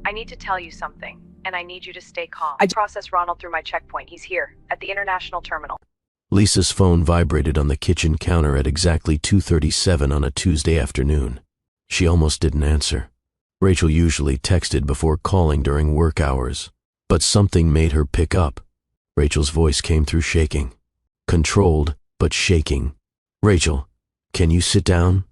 I need to tell you something, and I need you to stay calm. I processed Ronald through my checkpoint. He's here, at the international terminal. Lisa's phone vibrated on the kitchen counter at exactly 2:37 on a Tuesday afternoon. She almost didn't answer. Rachel usually texted before calling during work hours, but something made her pick up. Rachel's voice came through shaking. Controlled, but shaking. "Rachel, can you sit down?"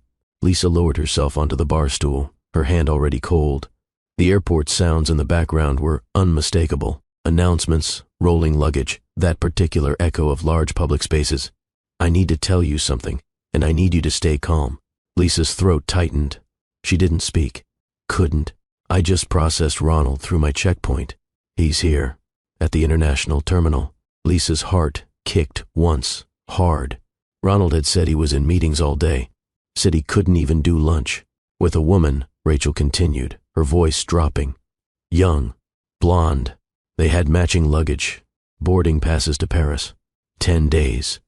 Lisa lowered herself onto the bar stool, her hand already cold. The airport sounds in the background were unmistakable. Announcements, rolling luggage, that particular echo of large public spaces. "I need to tell you something, and I need you to stay calm." Lisa's throat tightened. She didn't speak. Couldn't. "I just processed Ronald through my checkpoint. He's here, at the international terminal." Lisa's heart kicked once, hard. Ronald had said he was in meetings all day, said he couldn't even do lunch. With a woman, Rachel continued, her voice dropping. Young, blonde. They had matching luggage, boarding passes to Paris. 10 days.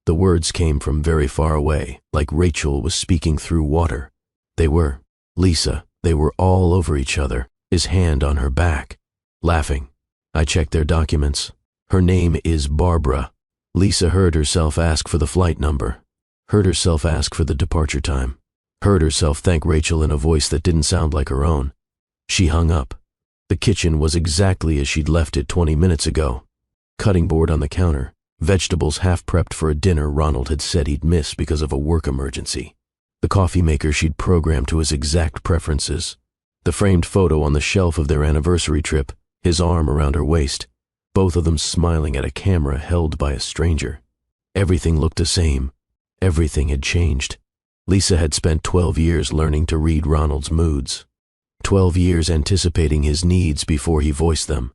The words came from very far away, like Rachel was speaking through water. They were, Lisa, they were all over each other, his hand on her back. Laughing. I checked their documents. Her name is Barbara. Lisa heard herself ask for the flight number. Heard herself ask for the departure time. Heard herself thank Rachel in a voice that didn't sound like her own. She hung up. The kitchen was exactly as she'd left it 20 minutes ago. Cutting board on the counter, vegetables half prepped for a dinner Ronald had said he'd miss because of a work emergency. The coffee maker she'd programmed to his exact preferences. The framed photo on the shelf of their anniversary trip, his arm around her waist, both of them smiling at a camera held by a stranger. Everything looked the same. Everything had changed. Lisa had spent 12 years learning to read Ronald's moods. 12 years anticipating his needs before he voiced them.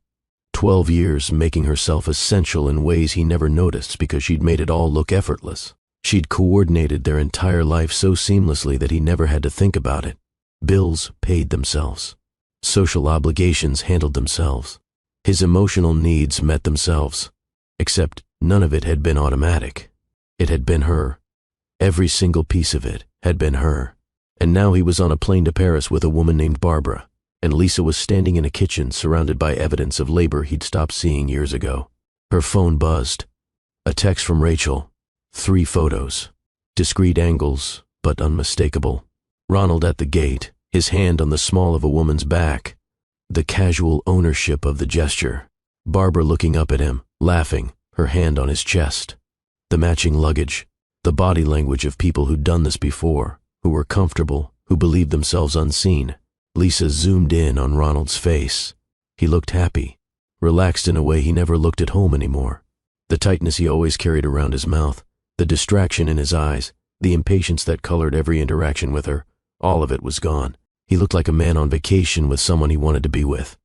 12 years making herself essential in ways he never noticed because she'd made it all look effortless. She'd coordinated their entire life so seamlessly that he never had to think about it. Bills paid themselves. Social obligations handled themselves. His emotional needs met themselves. Except none of it had been automatic. It had been her. Every single piece of it had been her. And now he was on a plane to Paris with a woman named Barbara, and Lisa was standing in a kitchen surrounded by evidence of labor he'd stopped seeing years ago. Her phone buzzed. A text from Rachel. 3 photos. Discrete angles, but unmistakable. Ronald at the gate, his hand on the small of a woman's back. The casual ownership of the gesture. Barbara looking up at him, laughing, her hand on his chest. The matching luggage. The body language of people who'd done this before, who were comfortable, who believed themselves unseen. Lisa zoomed in on Ronald's face. He looked happy, relaxed in a way he never looked at home anymore. The tightness he always carried around his mouth, the distraction in his eyes, the impatience that colored every interaction with her, all of it was gone. He looked like a man on vacation with someone he wanted to be with.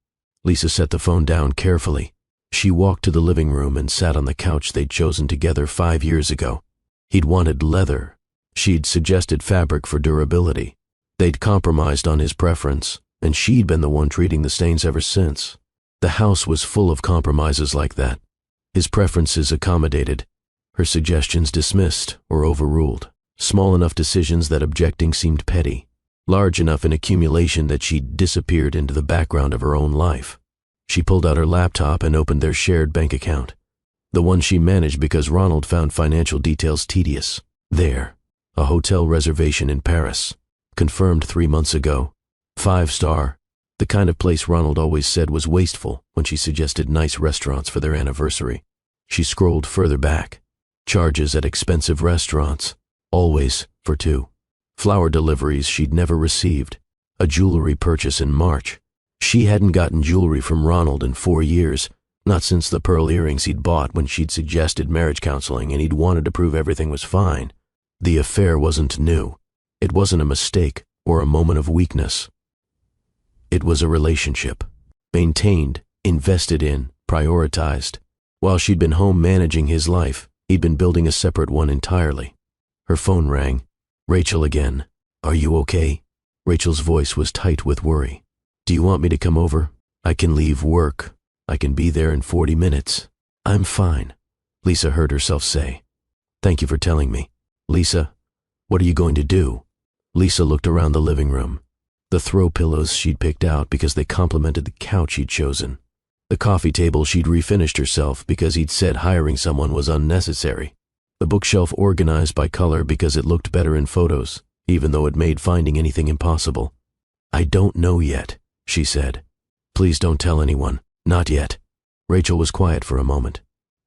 Lisa set the phone down carefully. She walked to the living room and sat on the couch they'd chosen together 5 years ago. He'd wanted leather. She'd suggested fabric for durability. They'd compromised on his preference, and she'd been the one treating the stains ever since. The house was full of compromises like that. His preferences accommodated, her suggestions dismissed or overruled. Small enough decisions that objecting seemed petty. Large enough in accumulation that she'd disappeared into the background of her own life. She pulled out her laptop and opened their shared bank account. The one she managed because Ronald found financial details tedious. There. A hotel reservation in Paris, confirmed 3 months ago. 5-star, the kind of place Ronald always said was wasteful when she suggested nice restaurants for their anniversary. She scrolled further back. Charges at expensive restaurants, always for 2. Flower deliveries she'd never received. A jewelry purchase in March. She hadn't gotten jewelry from Ronald in 4 years, not since the pearl earrings he'd bought when she'd suggested marriage counseling and he'd wanted to prove everything was fine. The affair wasn't new. It wasn't a mistake or a moment of weakness. It was a relationship. Maintained, invested in, prioritized. While she'd been home managing his life, he'd been building a separate one entirely. Her phone rang. Rachel again. "Are you okay?" Rachel's voice was tight with worry. "Do you want me to come over? I can leave work. I can be there in 40 minutes. "I'm fine," Lisa heard herself say. "Thank you for telling me." "Lisa, what are you going to do?" Lisa looked around the living room. The throw pillows she'd picked out because they complemented the couch he'd chosen. The coffee table she'd refinished herself because he'd said hiring someone was unnecessary. The bookshelf organized by color because it looked better in photos, even though it made finding anything impossible. "I don't know yet," she said. "Please don't tell anyone. Not yet." Rachel was quiet for a moment.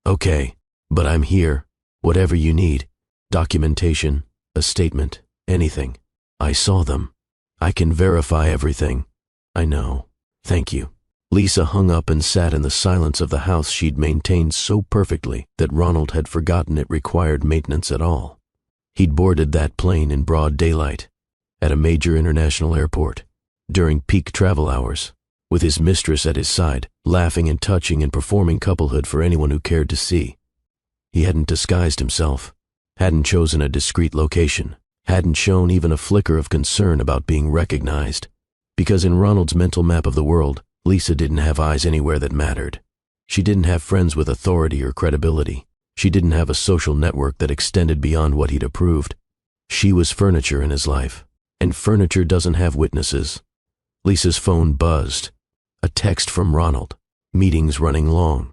"Okay, but I'm here. Whatever you need. Documentation, a statement, anything. I saw them. I can verify everything." "I know. Thank you." Lisa hung up and sat in the silence of the house she'd maintained so perfectly that Ronald had forgotten it required maintenance at all. He'd boarded that plane in broad daylight, at a major international airport, during peak travel hours, with his mistress at his side, laughing and touching and performing couplehood for anyone who cared to see. He hadn't disguised himself, hadn't chosen a discreet location, hadn't shown even a flicker of concern about being recognized, because in Ronald's mental map of the world, Lisa didn't have eyes anywhere that mattered. She didn't have friends with authority or credibility. She didn't have a social network that extended beyond what he'd approved. She was furniture in his life, and furniture doesn't have witnesses. Lisa's phone buzzed. A text from Ronald. "Meeting's running long.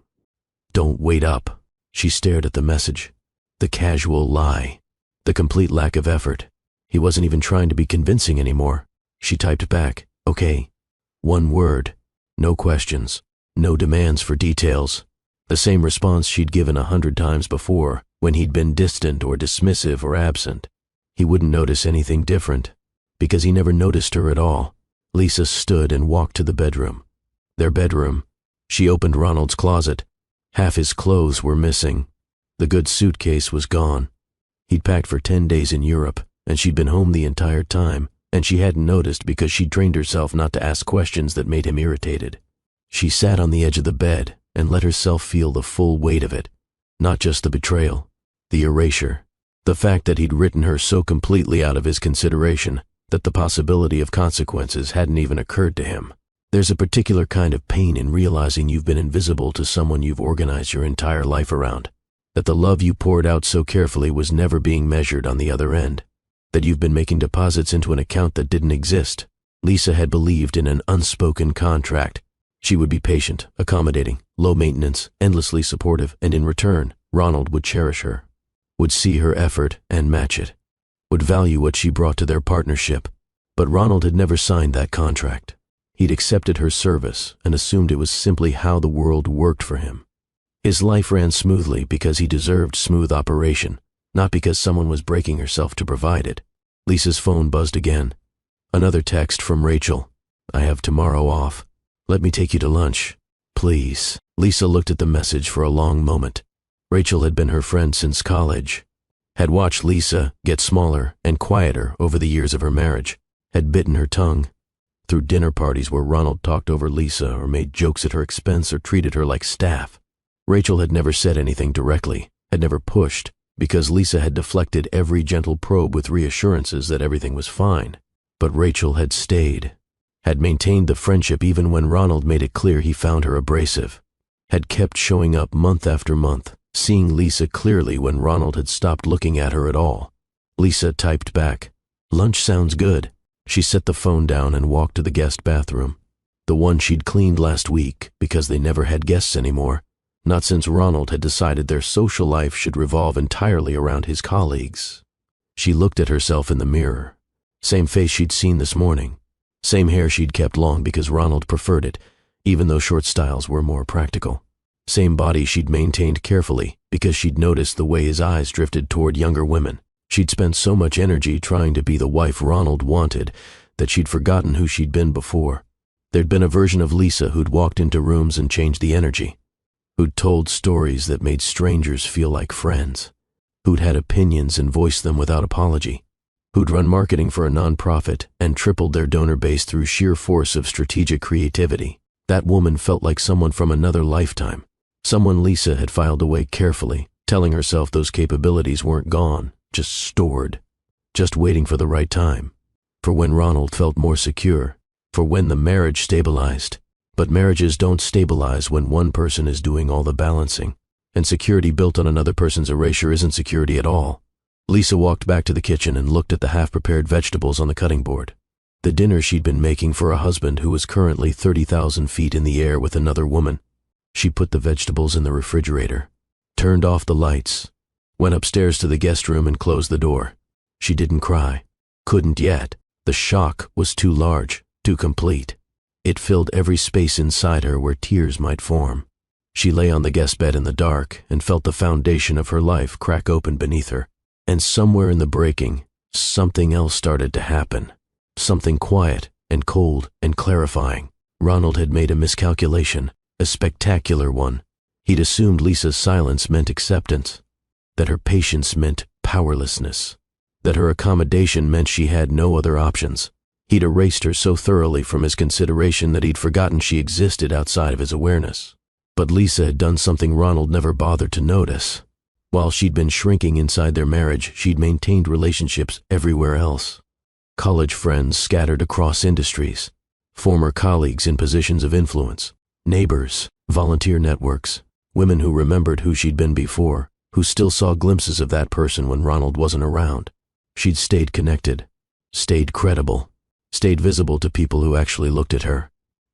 Don't wait up." She stared at the message. The casual lie. The complete lack of effort. He wasn't even trying to be convincing anymore. She typed back, "Okay." One word. No questions. No demands for details. The same response she'd given 100 times before, when he'd been distant or dismissive or absent. He wouldn't notice anything different, because he never noticed her at all. Lisa stood and walked to the bedroom. Their bedroom. She opened Ronald's closet. Half his clothes were missing. The goods suitcase was gone. He'd packed for 10 days in Europe, and she'd been home the entire time, and she hadn't noticed because she'd trained herself not to ask questions that made him irritated. She sat on the edge of the bed and let herself feel the full weight of it. Not just the betrayal, the erasure, the fact that he'd written her so completely out of his consideration that the possibility of consequences hadn't even occurred to him. There's a particular kind of pain in realizing you've been invisible to someone you've organized your entire life around, that the love you poured out so carefully was never being measured on the other end, that you've been making deposits into an account that didn't exist. Lisa had believed in an unspoken contract. She would be patient, accommodating, low maintenance, endlessly supportive, and in return, Ronald would cherish her, would see her effort and match it, would value what she brought to their partnership. But Ronald had never signed that contract. He'd accepted her service and assumed it was simply how the world worked for him. His life ran smoothly because he deserved smooth operation, not because someone was breaking herself to provide it. Lisa's phone buzzed again. Another text from Rachel. "I have tomorrow off. Let me take you to lunch, please." Lisa looked at the message for a long moment. Rachel had been her friend since college, had watched Lisa get smaller and quieter over the years of her marriage, had bitten her tongue through dinner parties where Ronald talked over Lisa or made jokes at her expense or treated her like staff. Rachel had never said anything directly, had never pushed, because Lisa had deflected every gentle probe with reassurances that everything was fine. But Rachel had stayed, had maintained the friendship even when Ronald made it clear he found her abrasive, had kept showing up month after month, seeing Lisa clearly when Ronald had stopped looking at her at all. Lisa typed back, "Lunch sounds good." She set the phone down and walked to the guest bathroom, the one she'd cleaned last week because they never had guests anymore, not since Ronald had decided their social life should revolve entirely around his colleagues. She looked at herself in the mirror. Same face she'd seen this morning. Same hair she'd kept long because Ronald preferred it, even though short styles were more practical. Same body she'd maintained carefully because she'd noticed the way his eyes drifted toward younger women. She'd spent so much energy trying to be the wife Ronald wanted that she'd forgotten who she'd been before. There'd been a version of Lisa who'd walked into rooms and changed the energy, who'd told stories that made strangers feel like friends, who'd had opinions and voiced them without apology, who'd run marketing for a nonprofit and tripled their donor base through sheer force of strategic creativity. That woman felt like someone from another lifetime, someone Lisa had filed away carefully, telling herself those capabilities weren't gone, just stored, just waiting for the right time, for when Ronald felt more secure, for when the marriage stabilized. But marriages don't stabilize when one person is doing all the balancing, and security built on another person's erasure isn't security at all. Lisa walked back to the kitchen and looked at the half-prepared vegetables on the cutting board. The dinner she'd been making for a husband who was currently 30,000 feet in the air with another woman. She put the vegetables in the refrigerator, turned off the lights, went upstairs to the guest room and closed the door. She didn't cry. Couldn't yet. The shock was too large, too complete. It filled every space inside her where tears might form. She lay on the guest bed in the dark and felt the foundation of her life crack open beneath her. And somewhere in the breaking, something else started to happen. Something quiet and cold and clarifying. Ronald had made a miscalculation, a spectacular one. He'd assumed Lisa's silence meant acceptance, that her patience meant powerlessness, that her accommodation meant she had no other options. He'd erased her so thoroughly from his consideration that he'd forgotten she existed outside of his awareness. But Lisa had done something Ronald never bothered to notice. While she'd been shrinking inside their marriage, she'd maintained relationships everywhere else. College friends scattered across industries, former colleagues in positions of influence, neighbors, volunteer networks, women who remembered who she'd been before, who still saw glimpses of that person when Ronald wasn't around. She'd stayed connected, stayed credible, stayed visible to people who actually looked at her.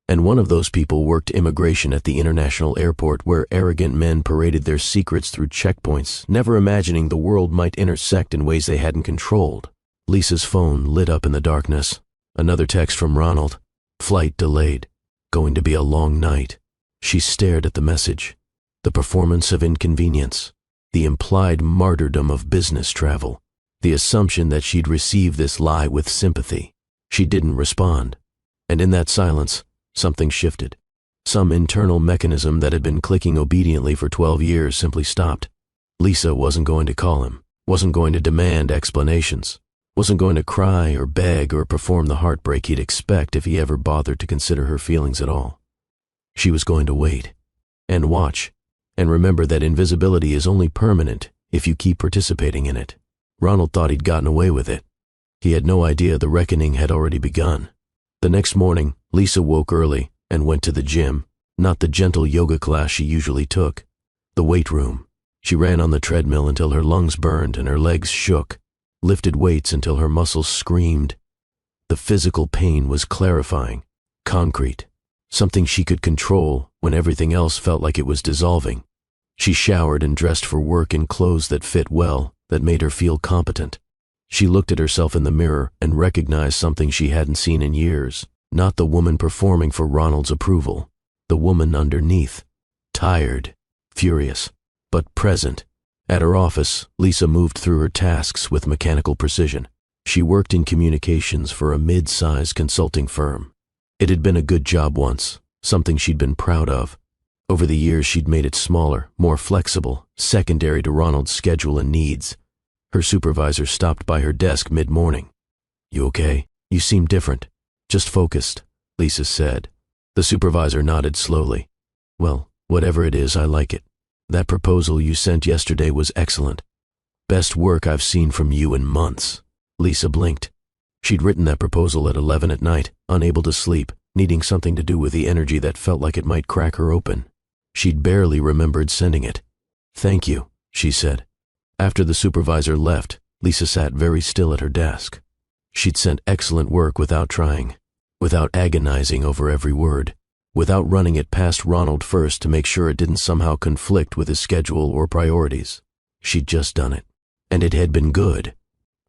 And one of those people worked immigration at the international airport where arrogant men paraded their secrets through checkpoints, never imagining the world might intersect in ways they hadn't controlled. Lisa's phone lit up in the darkness. Another text from Ronald. Flight delayed. Going to be a long night. She stared at the message. The performance of inconvenience. The implied martyrdom of business travel. The assumption that she'd receive this lie with sympathy. She didn't respond. And in that silence, something shifted. Some internal mechanism that had been clicking obediently for 12 years simply stopped. Lisa wasn't going to call him, wasn't going to demand explanations, wasn't going to cry or beg or perform the heartbreak he'd expect if he ever bothered to consider her feelings at all. She was going to wait, and watch, and remember that invisibility is only permanent if you keep participating in it. Ronald thought he'd gotten away with it. He had no idea the reckoning had already begun. The next morning, Lisa woke early and went to the gym, not the gentle yoga class she usually took, the weight room. She ran on the treadmill until her lungs burned and her legs shook, lifted weights until her muscles screamed. The physical pain was clarifying, concrete, something she could control when everything else felt like it was dissolving. She showered and dressed for work in clothes that fit well, that made her feel competent. She looked at herself in the mirror and recognized something she hadn't seen in years. Not the woman performing for Ronald's approval. The woman underneath. Tired, furious, but present. At her office, Lisa moved through her tasks with mechanical precision. She worked in communications for a mid-sized consulting firm. It had been a good job once, something she'd been proud of. Over the years, she'd made it smaller, more flexible, secondary to Ronald's schedule and needs. Her supervisor stopped by her desk mid-morning. "You okay? You seem different." "Just focused," Lisa said. The supervisor nodded slowly. "Well, whatever it is, I like it. That proposal you sent yesterday was excellent. Best work I've seen from you in months." Lisa blinked. She'd written that proposal at 11 at night, unable to sleep, needing something to do with the energy that felt like it might crack her open. She'd barely remembered sending it. "Thank you," she said. After the supervisor left, Lisa sat very still at her desk. She'd sent excellent work without trying, without agonizing over every word, without running it past Ronald first to make sure it didn't somehow conflict with his schedule or priorities. She'd just done it, and it had been good.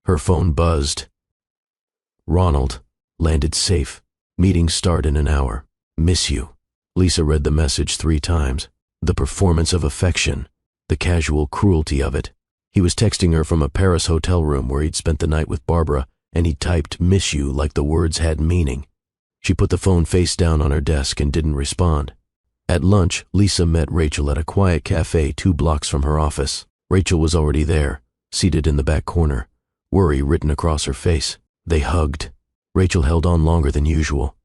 Her phone buzzed. "Ronald, landed safe. Meeting start in an hour. Miss you." Lisa read the message 3 times. The performance of affection, the casual cruelty of it. He was texting her from a Paris hotel room where he'd spent the night with Barbara, and he typed "miss you" like the words had meaning. She put the phone face down on her desk and didn't respond. At lunch, Lisa met Rachel at a quiet cafe 2 blocks from her office. Rachel was already there, seated in the back corner, worry written across her face. They hugged. Rachel held on longer than usual.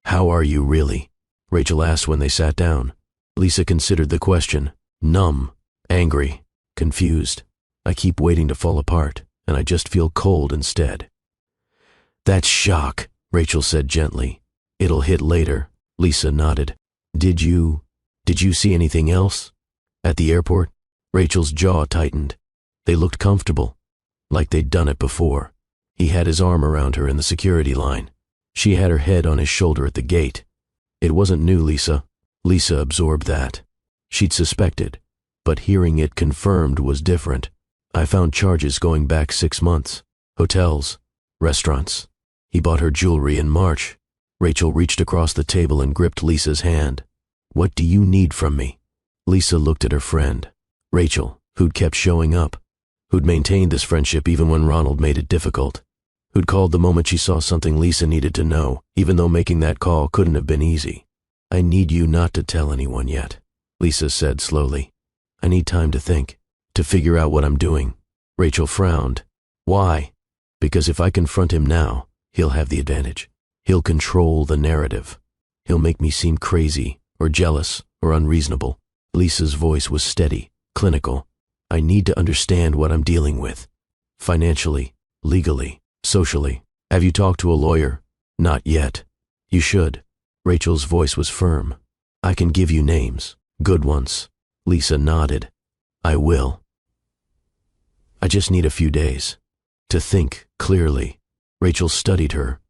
"How are you really?" Rachel asked when they sat down. Lisa considered the question. Numb, angry, confused. "I keep waiting to fall apart, and I just feel cold instead." "That's shock," Rachel said gently. "It'll hit later." Lisa nodded. Did you see anything else?" "At the airport?" Rachel's jaw tightened. They looked comfortable, like they'd done it before. He had his arm around her in the security line. She had her head on his shoulder at the gate. It wasn't new, Lisa. Lisa absorbed that. She'd suspected, but hearing it confirmed was different. I found charges going back 6 months. Hotels, restaurants. He bought her jewelry in March. Rachel reached across the table and gripped Lisa's hand. What do you need from me? Lisa looked at her friend, Rachel, who'd kept showing up, who'd maintained this friendship even when Ronald made it difficult, who'd called the moment she saw something Lisa needed to know, even though making that call couldn't have been easy. I need you not to tell anyone yet, Lisa said slowly. I need time to think, to figure out what I'm doing. Rachel frowned. Why? Because if I confront him now, he'll have the advantage. He'll control the narrative. He'll make me seem crazy, or jealous, or unreasonable. Lisa's voice was steady, clinical. I need to understand what I'm dealing with. Financially, legally, socially. Have you talked to a lawyer? Not yet. You should. Rachel's voice was firm. I can give you names, good ones. Lisa nodded. I will. I just need a few days to think clearly. Rachel studied her.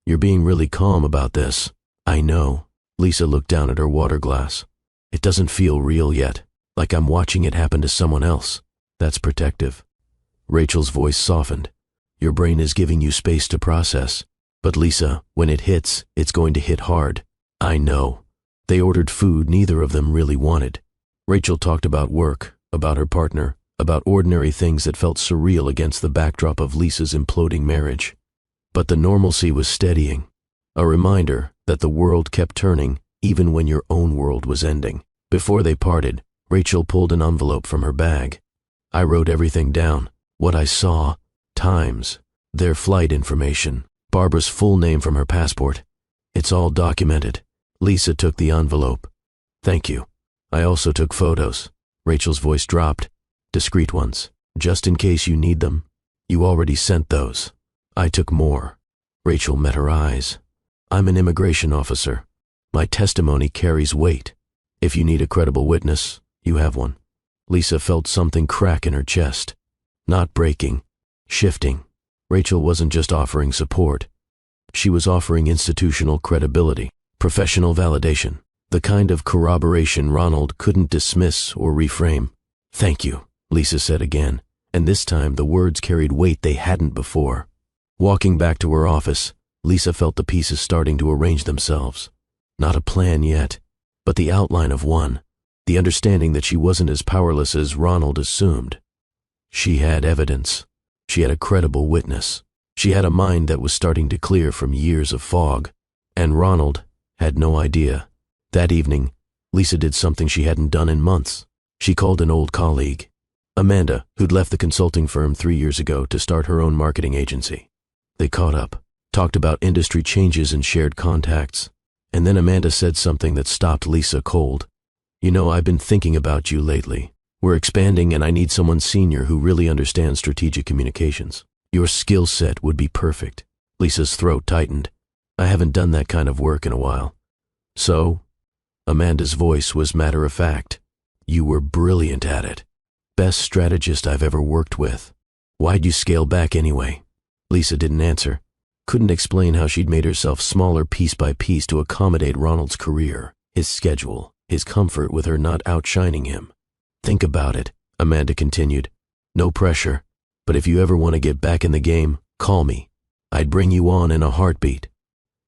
You're being really calm about this. I know. Lisa looked down at her water glass. It doesn't feel real yet, like I'm watching it happen to someone else. That's protective. Rachel's voice softened. Your brain is giving you space to process. But Lisa, when it hits, it's going to hit hard. I know. They ordered food neither of them really wanted. Rachel talked about work, about her partner, about ordinary things that felt surreal against the backdrop of Lisa's imploding marriage. But the normalcy was steadying, a reminder that the world kept turning even when your own world was ending. Before they parted, Rachel pulled an envelope from her bag. I wrote everything down, what I saw, times, their flight information, Barbara's full name from her passport. It's all documented. Lisa took the envelope. Thank you. I also took photos. Rachel's voice dropped. Discreet ones, just in case you need them. You already sent those. I took more. Rachel met her eyes. I'm an immigration officer. My testimony carries weight. If you need a credible witness, you have one. Lisa felt something crack in her chest. Not breaking, shifting. Rachel wasn't just offering support. She was offering institutional credibility, professional validation, the kind of corroboration Ronald couldn't dismiss or reframe. Thank you, Lisa said again, and this time the words carried weight they hadn't before. Walking back to her office, Lisa felt the pieces starting to arrange themselves. Not a plan yet, but the outline of one, the understanding that she wasn't as powerless as Ronald assumed. She had evidence. She had a credible witness. She had a mind that was starting to clear from years of fog. And Ronald had no idea. That evening, Lisa did something she hadn't done in months. She called an old colleague, Amanda, who'd left the consulting firm 3 years ago to start her own marketing agency. They caught up, talked about industry changes and shared contacts. And then Amanda said something that stopped Lisa cold. You know, I've been thinking about you lately. We're expanding and I need someone senior who really understands strategic communications. Your skill set would be perfect. Lisa's throat tightened. I haven't done that kind of work in a while. So? Amanda's voice was matter-of-fact. You were brilliant at it. Best strategist I've ever worked with. Why'd you scale back anyway? Lisa didn't answer. Couldn't explain how she'd made herself smaller piece by piece to accommodate Ronald's career, his schedule, his comfort with her not outshining him. Think about it, Amanda continued. No pressure, but if you ever want to get back in the game, call me. I'd bring you on in a heartbeat.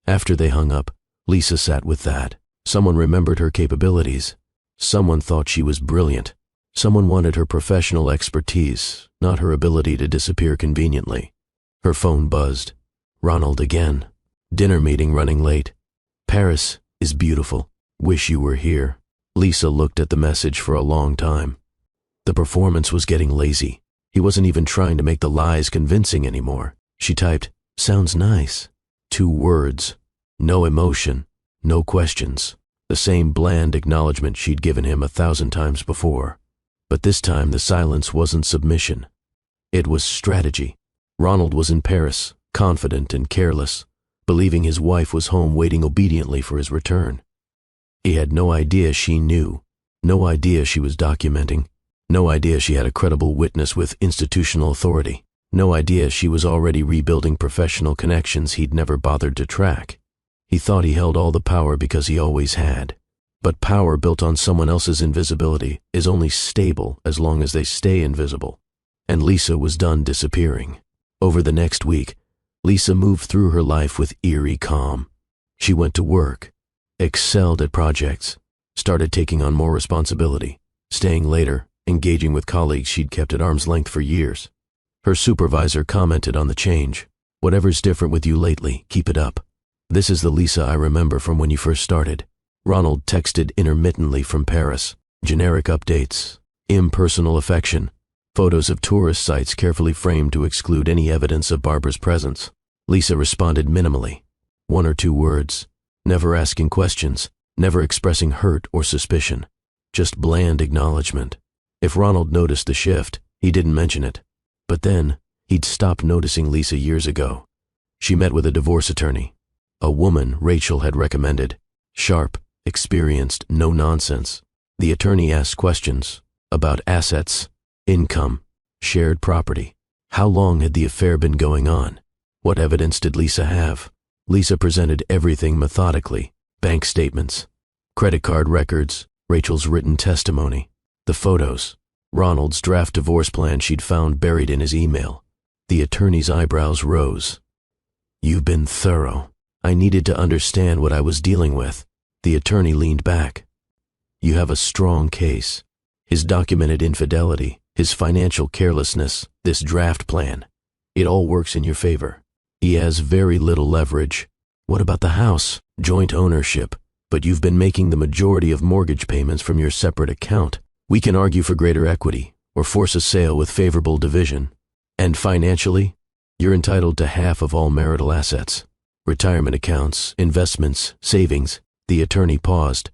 After they hung up, Lisa sat with that. Someone remembered her capabilities. Someone thought she was brilliant. Someone wanted her professional expertise, not her ability to disappear conveniently. Her phone buzzed. Ronald again. Dinner meeting running late. Paris is beautiful. Wish you were here. Lisa looked at the message for a long time. The performance was getting lazy. He wasn't even trying to make the lies convincing anymore. She typed, sounds nice. 2 words. No emotion. No questions. The same bland acknowledgement she'd given him 1,000 times before. But this time the silence wasn't submission. It was strategy. Ronald was in Paris, confident and careless, believing his wife was home waiting obediently for his return. He had no idea she knew, no idea she was documenting, no idea she had a credible witness with institutional authority. No idea she was already rebuilding professional connections he'd never bothered to track. He thought he held all the power because he always had. But power built on someone else's invisibility is only stable as long as they stay invisible. And Lisa was done disappearing. Over the next week, Lisa moved through her life with eerie calm. She went to work, excelled at projects, started taking on more responsibility, staying later, engaging with colleagues she'd kept at arm's length for years. Her supervisor commented on the change. "Whatever's different with you lately, keep it up. This is the Lisa I remember from when you first started." Ronald texted intermittently from Paris. Generic updates, impersonal affection, photos of tourist sites carefully framed to exclude any evidence of Barbara's presence. Lisa responded minimally. 1 or 2 words, never asking questions, never expressing hurt or suspicion. Just bland acknowledgement. If Ronald noticed the shift, he didn't mention it. But then, he'd stopped noticing Lisa years ago. She met with a divorce attorney. A woman Rachel had recommended. Sharp, experienced, no nonsense. The attorney asked questions about assets, income, shared property. How long had the affair been going on? What evidence did Lisa have? Lisa presented everything methodically. Bank statements, credit card records, Rachel's written testimony, the photos, Ronald's draft divorce plan she'd found buried in his email. The attorney's eyebrows rose. "You've been thorough. I needed to understand what I was dealing with." The attorney leaned back. "You have a strong case. His documented infidelity, his financial carelessness, this draft plan. It all works in your favor. He has very little leverage. What about the house? Joint ownership. But you've been making the majority of mortgage payments from your separate account. We can argue for greater equity, or force a sale with favorable division. And financially, you're entitled to half of all marital assets. Retirement accounts, investments, savings." The attorney paused.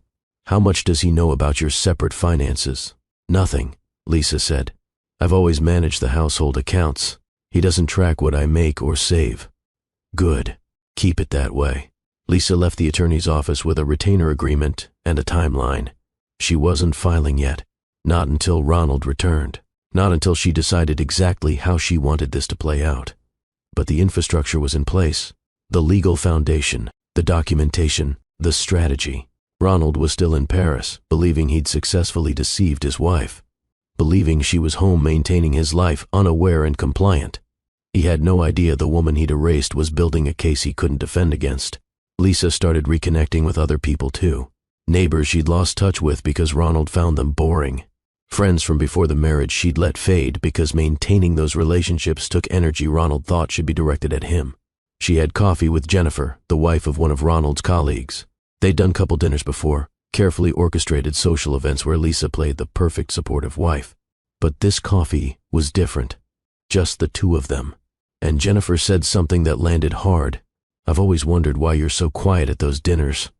"How much does he know about your separate finances?" "Nothing," Lisa said. "I've always managed the household accounts. He doesn't track what I make or save." "Good. Keep it that way." Lisa left the attorney's office with a retainer agreement and a timeline. She wasn't filing yet. Not until Ronald returned. Not until she decided exactly how she wanted this to play out. But the infrastructure was in place. The legal foundation, the documentation, the strategy. Ronald was still in Paris, believing he'd successfully deceived his wife. Believing she was home maintaining his life, unaware and compliant. He had no idea the woman he'd erased was building a case he couldn't defend against. Lisa started reconnecting with other people too. Neighbors she'd lost touch with because Ronald found them boring. Friends from before the marriage she'd let fade because maintaining those relationships took energy Ronald thought should be directed at him. She had coffee with Jennifer, the wife of one of Ronald's colleagues. They'd done couple dinners before, carefully orchestrated social events where Lisa played the perfect supportive wife. But this coffee was different. Just the two of them. And Jennifer said something that landed hard. "I've always wondered why you're so quiet at those dinners.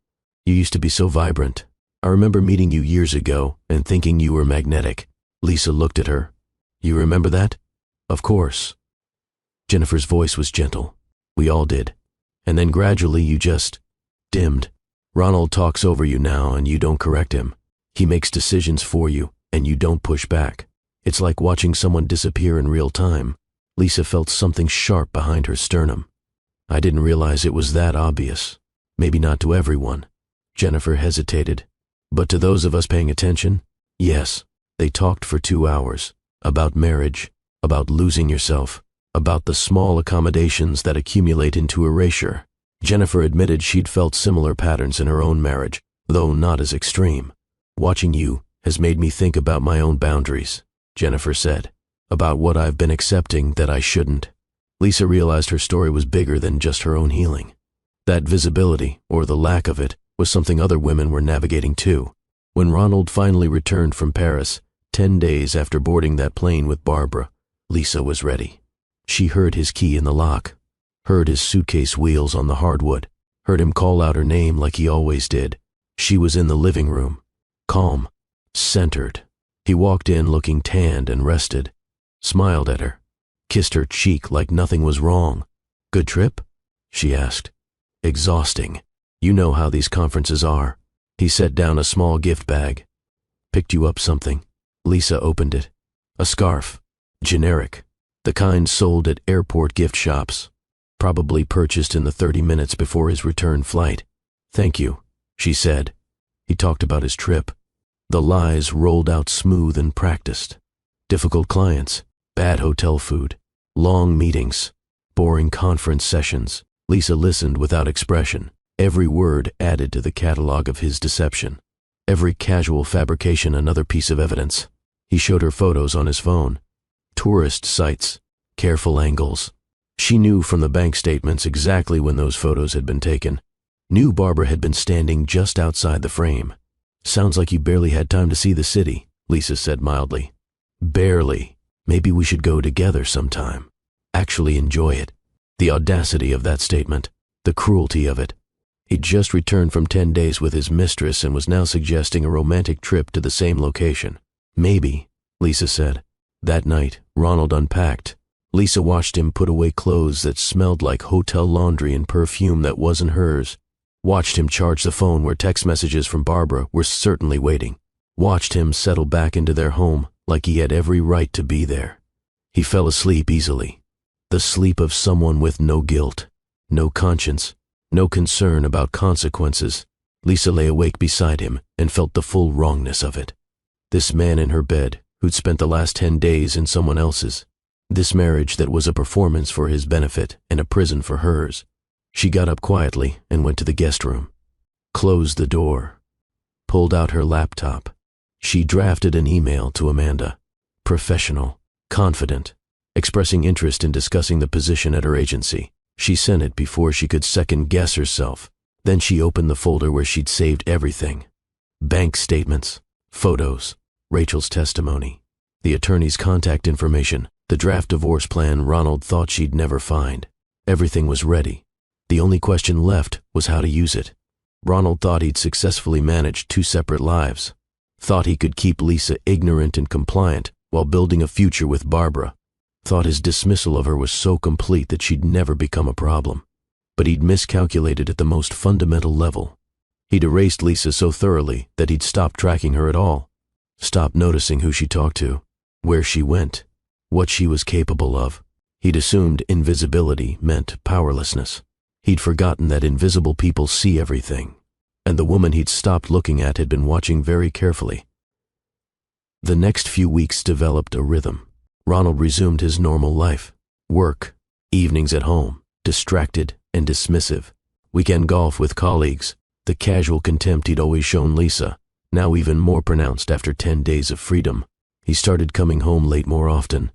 You used to be so vibrant. I remember meeting you years ago and thinking you were magnetic." Lisa looked at her. "You remember that?" "Of course." Jennifer's voice was gentle. "We all did. And then gradually you just dimmed. Ronald talks over you now and you don't correct him. He makes decisions for you and you don't push back. It's like watching someone disappear in real time." Lisa felt something sharp behind her sternum. "I didn't realize it was that obvious. Maybe not to everyone." Jennifer hesitated. "But to those of us paying attention, yes." They talked for 2 hours. About marriage, about losing yourself, about the small accommodations that accumulate into erasure. Jennifer admitted she'd felt similar patterns in her own marriage, though not as extreme. "Watching you has made me think about my own boundaries," Jennifer said. "About what I've been accepting that I shouldn't." Lisa realized her story was bigger than just her own healing. That visibility, or the lack of it, was something other women were navigating too. When Ronald finally returned from Paris, 10 days after boarding that plane with Barbara, Lisa was ready. She heard his key in the lock, heard his suitcase wheels on the hardwood, heard him call out her name like he always did. She was in the living room, calm, centered. He walked in looking tanned and rested, smiled at her, kissed her cheek like nothing was wrong. "Good trip?" she asked. "Exhausting. You know how these conferences are." He set down a small gift bag. "Picked you up something." Lisa opened it. A scarf. Generic. The kind sold at airport gift shops, probably purchased in the 30 minutes before his return flight. "Thank you," she said. He talked about his trip. The lies rolled out smooth and practiced. Difficult clients, bad hotel food, long meetings, boring conference sessions. Lisa listened without expression. Every word added to the catalog of his deception. Every casual fabrication another piece of evidence. He showed her photos on his phone. Tourist sites, careful angles. She knew from the bank statements exactly when those photos had been taken. Knew Barbara had been standing just outside the frame. "Sounds like you barely had time to see the city," Lisa said mildly. "Barely. Maybe we should go together sometime. Actually enjoy it." The audacity of that statement. The cruelty of it. He'd just returned from 10 days with his mistress and was now suggesting a romantic trip to the same location. "Maybe," Lisa said. That night, Ronald unpacked. Lisa watched him put away clothes that smelled like hotel laundry and perfume that wasn't hers. Watched him charge the phone where text messages from Barbara were certainly waiting. Watched him settle back into their home like he had every right to be there. He fell asleep easily. The sleep of someone with no guilt, no conscience, no concern about consequences. Lisa lay awake beside him and felt the full wrongness of it. This man in her bed, who'd spent the last 10 days in someone else's. This marriage that was a performance for his benefit and a prison for hers. She got up quietly and went to the guest room. Closed the door. Pulled out her laptop. She drafted an email to Amanda. Professional, confident, expressing interest in discussing the position at her agency. She sent it before she could second-guess herself. Then she opened the folder where she'd saved everything. Bank statements, photos, Rachel's testimony, the attorney's contact information, the draft divorce plan Ronald thought she'd never find. Everything was ready. The only question left was how to use it. Ronald thought he'd successfully managed 2 separate lives. Thought he could keep Lisa ignorant and compliant while building a future with Barbara. Thought his dismissal of her was so complete that she'd never become a problem. But he'd miscalculated at the most fundamental level. He'd erased Lisa so thoroughly that he'd stopped tracking her at all. Stopped noticing who she talked to, where she went, what she was capable of. He'd assumed invisibility meant powerlessness. He'd forgotten that invisible people see everything, and the woman he'd stopped looking at had been watching very carefully. The next few weeks developed a rhythm. Ronald resumed his normal life. Work, evenings at home, distracted and dismissive. Weekend golf with colleagues, the casual contempt he'd always shown Lisa, now even more pronounced after 10 days of freedom. He started coming home late more often.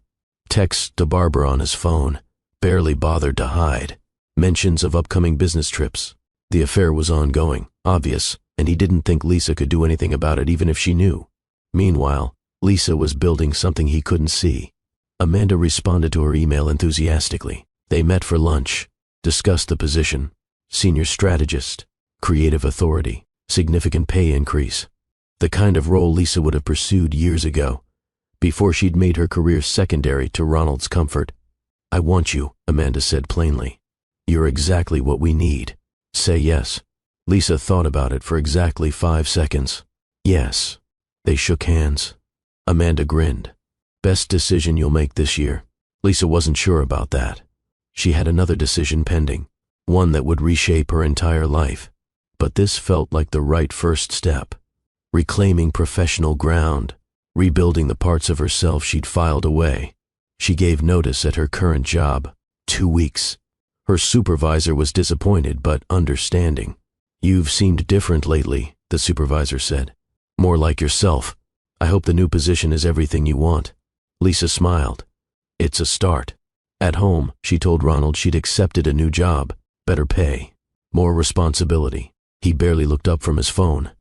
Texts to Barbara on his phone, barely bothered to hide. Mentions of upcoming business trips. The affair was ongoing, obvious, and he didn't think Lisa could do anything about it even if she knew. Meanwhile, Lisa was building something he couldn't see. Amanda responded to her email enthusiastically. They met for lunch, discussed the position, senior strategist, creative authority, significant pay increase. The kind of role Lisa would have pursued years ago, before she'd made her career secondary to Ronald's comfort. "I want you," Amanda said plainly. "You're exactly what we need. Say yes." Lisa thought about it for exactly 5 seconds. "Yes." They shook hands. Amanda grinned. "Best decision you'll make this year." Lisa wasn't sure about that. She had another decision pending, one that would reshape her entire life. But this felt like the right first step. Reclaiming professional ground, rebuilding the parts of herself she'd filed away. She gave notice at her current job. 2 weeks. Her supervisor was disappointed but understanding. "You've seemed different lately," the supervisor said. "More like yourself. I hope the new position is everything you want." Lisa smiled. "It's a start." At home, she told Ronald she'd accepted a new job, better pay, more responsibility. He barely looked up from his phone.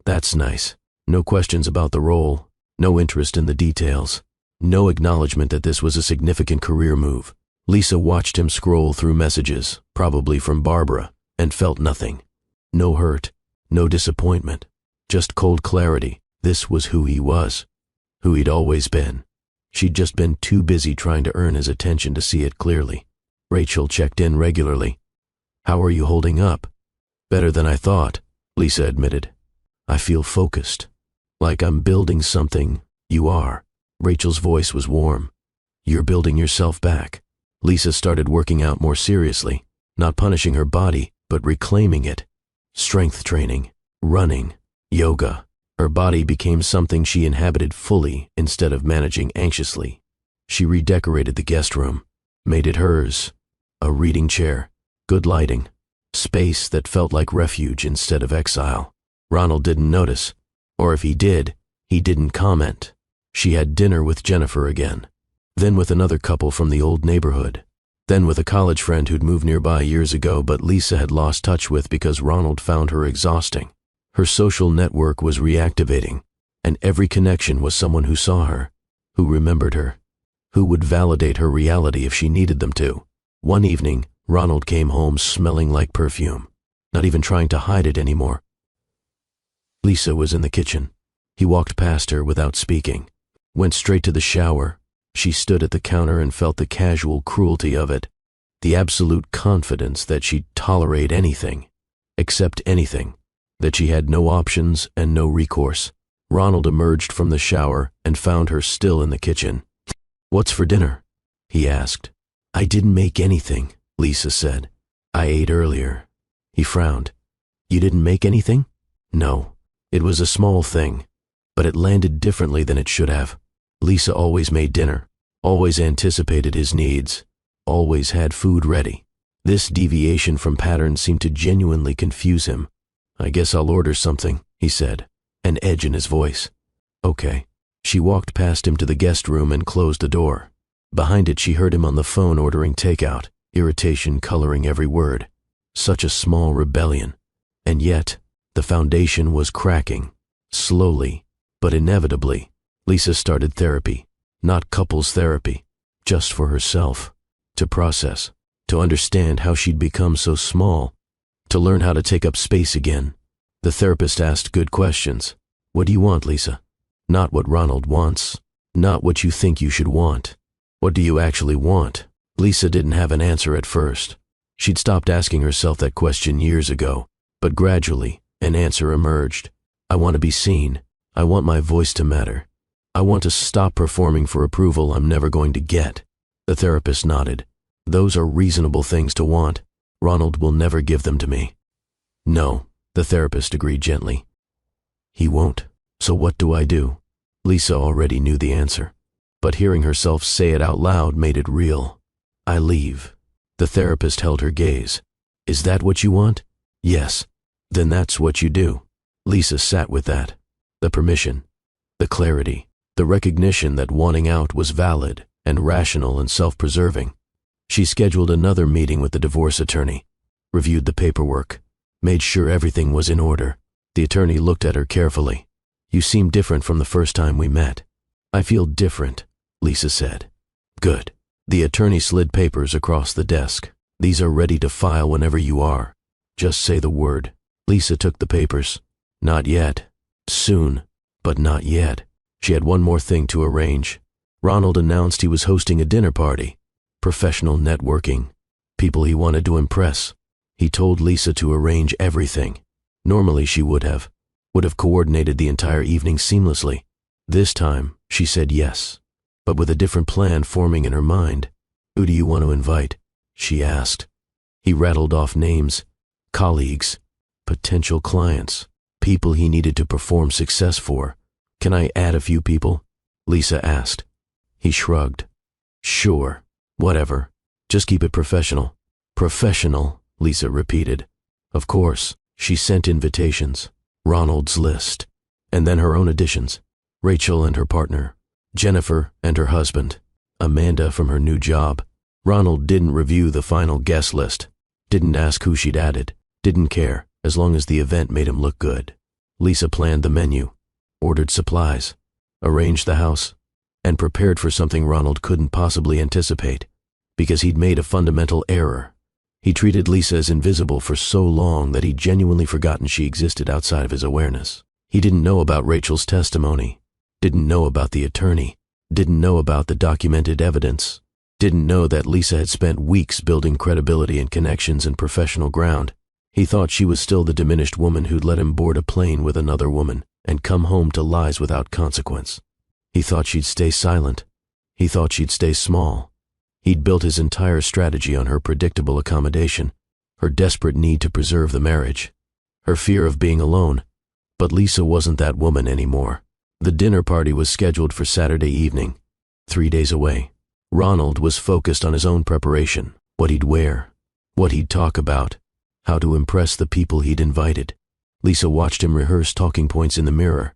That's nice. No questions about the role, no interest in the details, no acknowledgement that this was a significant career move. Lisa watched him scroll through messages, probably from Barbara, and felt nothing. No hurt, no disappointment, just cold clarity. This was who he was, who he'd always been. She'd just been too busy trying to earn his attention to see it clearly. Rachel checked in regularly. "How are you holding up?" "Better than I thought," Lisa admitted. "I feel focused, like I'm building something." "You are." Rachel's voice was warm. You're building yourself back. Lisa started working out more seriously, not punishing her body, but reclaiming it. Strength training, running, yoga. Her body became something she inhabited fully instead of managing anxiously. She redecorated the guest room, made it hers. A reading chair, good lighting, space that felt like refuge instead of exile. Ronald didn't notice, or if he did, he didn't comment. She had dinner with Jennifer again, then with another couple from the old neighborhood, then with a college friend who'd moved nearby years ago but Lisa had lost touch with because Ronald found her exhausting. Her social network was reactivating, and every connection was someone who saw her, who remembered her, who would validate her reality if she needed them to. One evening, Ronald came home smelling like perfume, not even trying to hide it anymore. Lisa was in the kitchen. He walked past her without speaking, went straight to the shower. She stood at the counter and felt the casual cruelty of it, the absolute confidence that she'd tolerate anything, accept anything, that she had no options and no recourse. Ronald emerged from the shower and found her still in the kitchen. "What's for dinner?" he asked. "I didn't make anything," Lisa said. "I ate earlier." He frowned. "You didn't make anything?" "No. It was a small thing, but it landed differently than it should have." Lisa always made dinner, always anticipated his needs, always had food ready. This deviation from pattern seemed to genuinely confuse him. "I guess I'll order something," he said, an edge in his voice. "Okay." She walked past him to the guest room and closed the door. Behind it, she heard him on the phone ordering takeout, irritation coloring every word. Such a small rebellion. And yet, the foundation was cracking. Slowly, but inevitably. Lisa started therapy, not couples therapy, just for herself, to process, to understand how she'd become so small, to learn how to take up space again. The therapist asked good questions. "What do you want, Lisa?" Not what Ronald wants, not what you think you should want. What do you actually want? Lisa didn't have an answer at first. She'd stopped asking herself that question years ago, but gradually, an answer emerged. "I want to be seen. I want my voice to matter. I want to stop performing for approval I'm never going to get." The therapist nodded. "Those are reasonable things to want. Ronald will never give them to me." "No," the therapist agreed gently. "He won't. So what do I do?" Lisa already knew the answer, but hearing herself say it out loud made it real. "I leave." The therapist held her gaze. "Is that what you want?" "Yes." "Then that's what you do." Lisa sat with that. The permission, the clarity, the recognition that wanting out was valid and rational and self-preserving. She scheduled another meeting with the divorce attorney, reviewed the paperwork, made sure everything was in order. The attorney looked at her carefully. "You seem different from the first time we met." "I feel different," Lisa said. "Good." The attorney slid papers across the desk. "These are ready to file whenever you are. Just say the word." Lisa took the papers. Not yet. Soon, but not yet. She had one more thing to arrange. Ronald announced he was hosting a dinner party. Professional networking. People he wanted to impress. He told Lisa to arrange everything. Normally she would have coordinated the entire evening seamlessly. This time, she said yes, but with a different plan forming in her mind. "Who do you want to invite?" she asked. He rattled off names, colleagues, potential clients, people he needed to perform success for. "Can I add a few people?" Lisa asked. He shrugged. "Sure, whatever. Just keep it professional." "Professional," Lisa repeated. Of course, she sent invitations, Ronald's list, and then her own additions. Rachel and her partner, Jennifer and her husband, Amanda from her new job. Ronald didn't review the final guest list, didn't ask who she'd added, didn't care as long as the event made him look good. Lisa planned the menu, ordered supplies, arranged the house, and prepared for something Ronald couldn't possibly anticipate, because he'd made a fundamental error. He treated Lisa as invisible for so long that he'd genuinely forgotten she existed outside of his awareness. He didn't know about Rachel's testimony, didn't know about the attorney, didn't know about the documented evidence, didn't know that Lisa had spent weeks building credibility and connections and professional ground. He thought she was still the diminished woman who'd let him board a plane with another woman and come home to lies without consequence. He thought she'd stay silent. He thought she'd stay small. He'd built his entire strategy on her predictable accommodation, her desperate need to preserve the marriage, her fear of being alone. But Lisa wasn't that woman anymore. The dinner party was scheduled for Saturday evening, 3 days away. Ronald was focused on his own preparation, what he'd wear, what he'd talk about, how to impress the people he'd invited. Lisa watched him rehearse talking points in the mirror,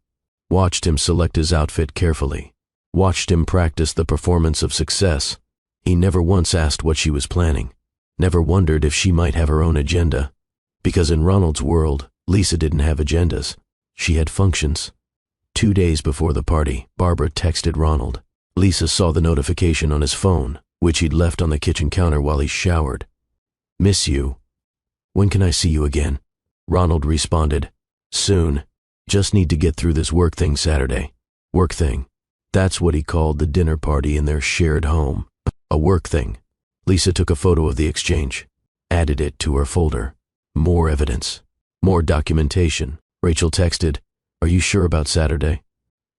watched him select his outfit carefully, watched him practice the performance of success. He never once asked what she was planning, never wondered if she might have her own agenda, because in Ronald's world, Lisa didn't have agendas. She had functions. 2 days before the party, Barbara texted Ronald. Lisa saw the notification on his phone, which he'd left on the kitchen counter while he showered. "Miss you. When can I see you again?" Ronald responded, "Soon. Just need to get through this work thing Saturday." Work thing. That's what he called the dinner party in their shared home. A work thing. Lisa took a photo of the exchange, added it to her folder. More evidence. More documentation. Rachel texted, "Are you sure about Saturday?"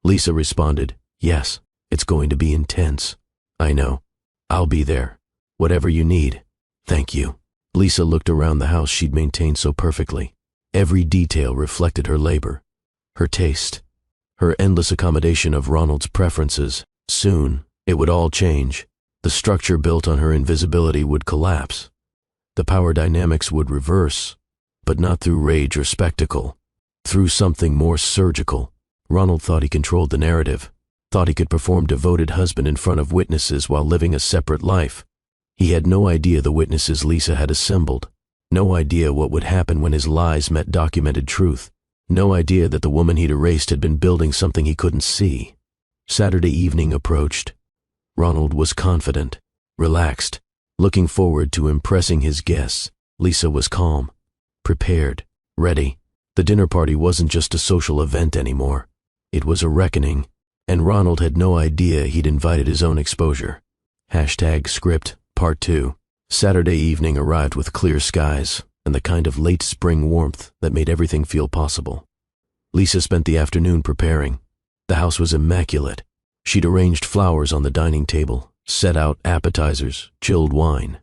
Lisa responded, "Yes. It's going to be intense." "I know. I'll be there. Whatever you need. Thank you." Lisa looked around the house she'd maintained so perfectly. Every detail reflected her labor, her taste, her endless accommodation of Ronald's preferences. Soon, it would all change. The structure built on her invisibility would collapse. The power dynamics would reverse, but not through rage or spectacle, through something more surgical. Ronald thought he controlled the narrative, thought he could perform devoted husband in front of witnesses while living a separate life. He had no idea the witnesses Lisa had assembled, no idea what would happen when his lies met documented truth, no idea that the woman he'd erased had been building something he couldn't see. Saturday evening approached. Ronald was confident, relaxed, looking forward to impressing his guests. Lisa was calm, prepared, ready. The dinner party wasn't just a social event anymore. It was a reckoning, and Ronald had no idea he'd invited his own exposure. #script, Part 2. Saturday evening arrived with clear skies and the kind of late spring warmth that made everything feel possible. Lisa spent the afternoon preparing. The house was immaculate. She'd arranged flowers on the dining table, set out appetizers, chilled wine.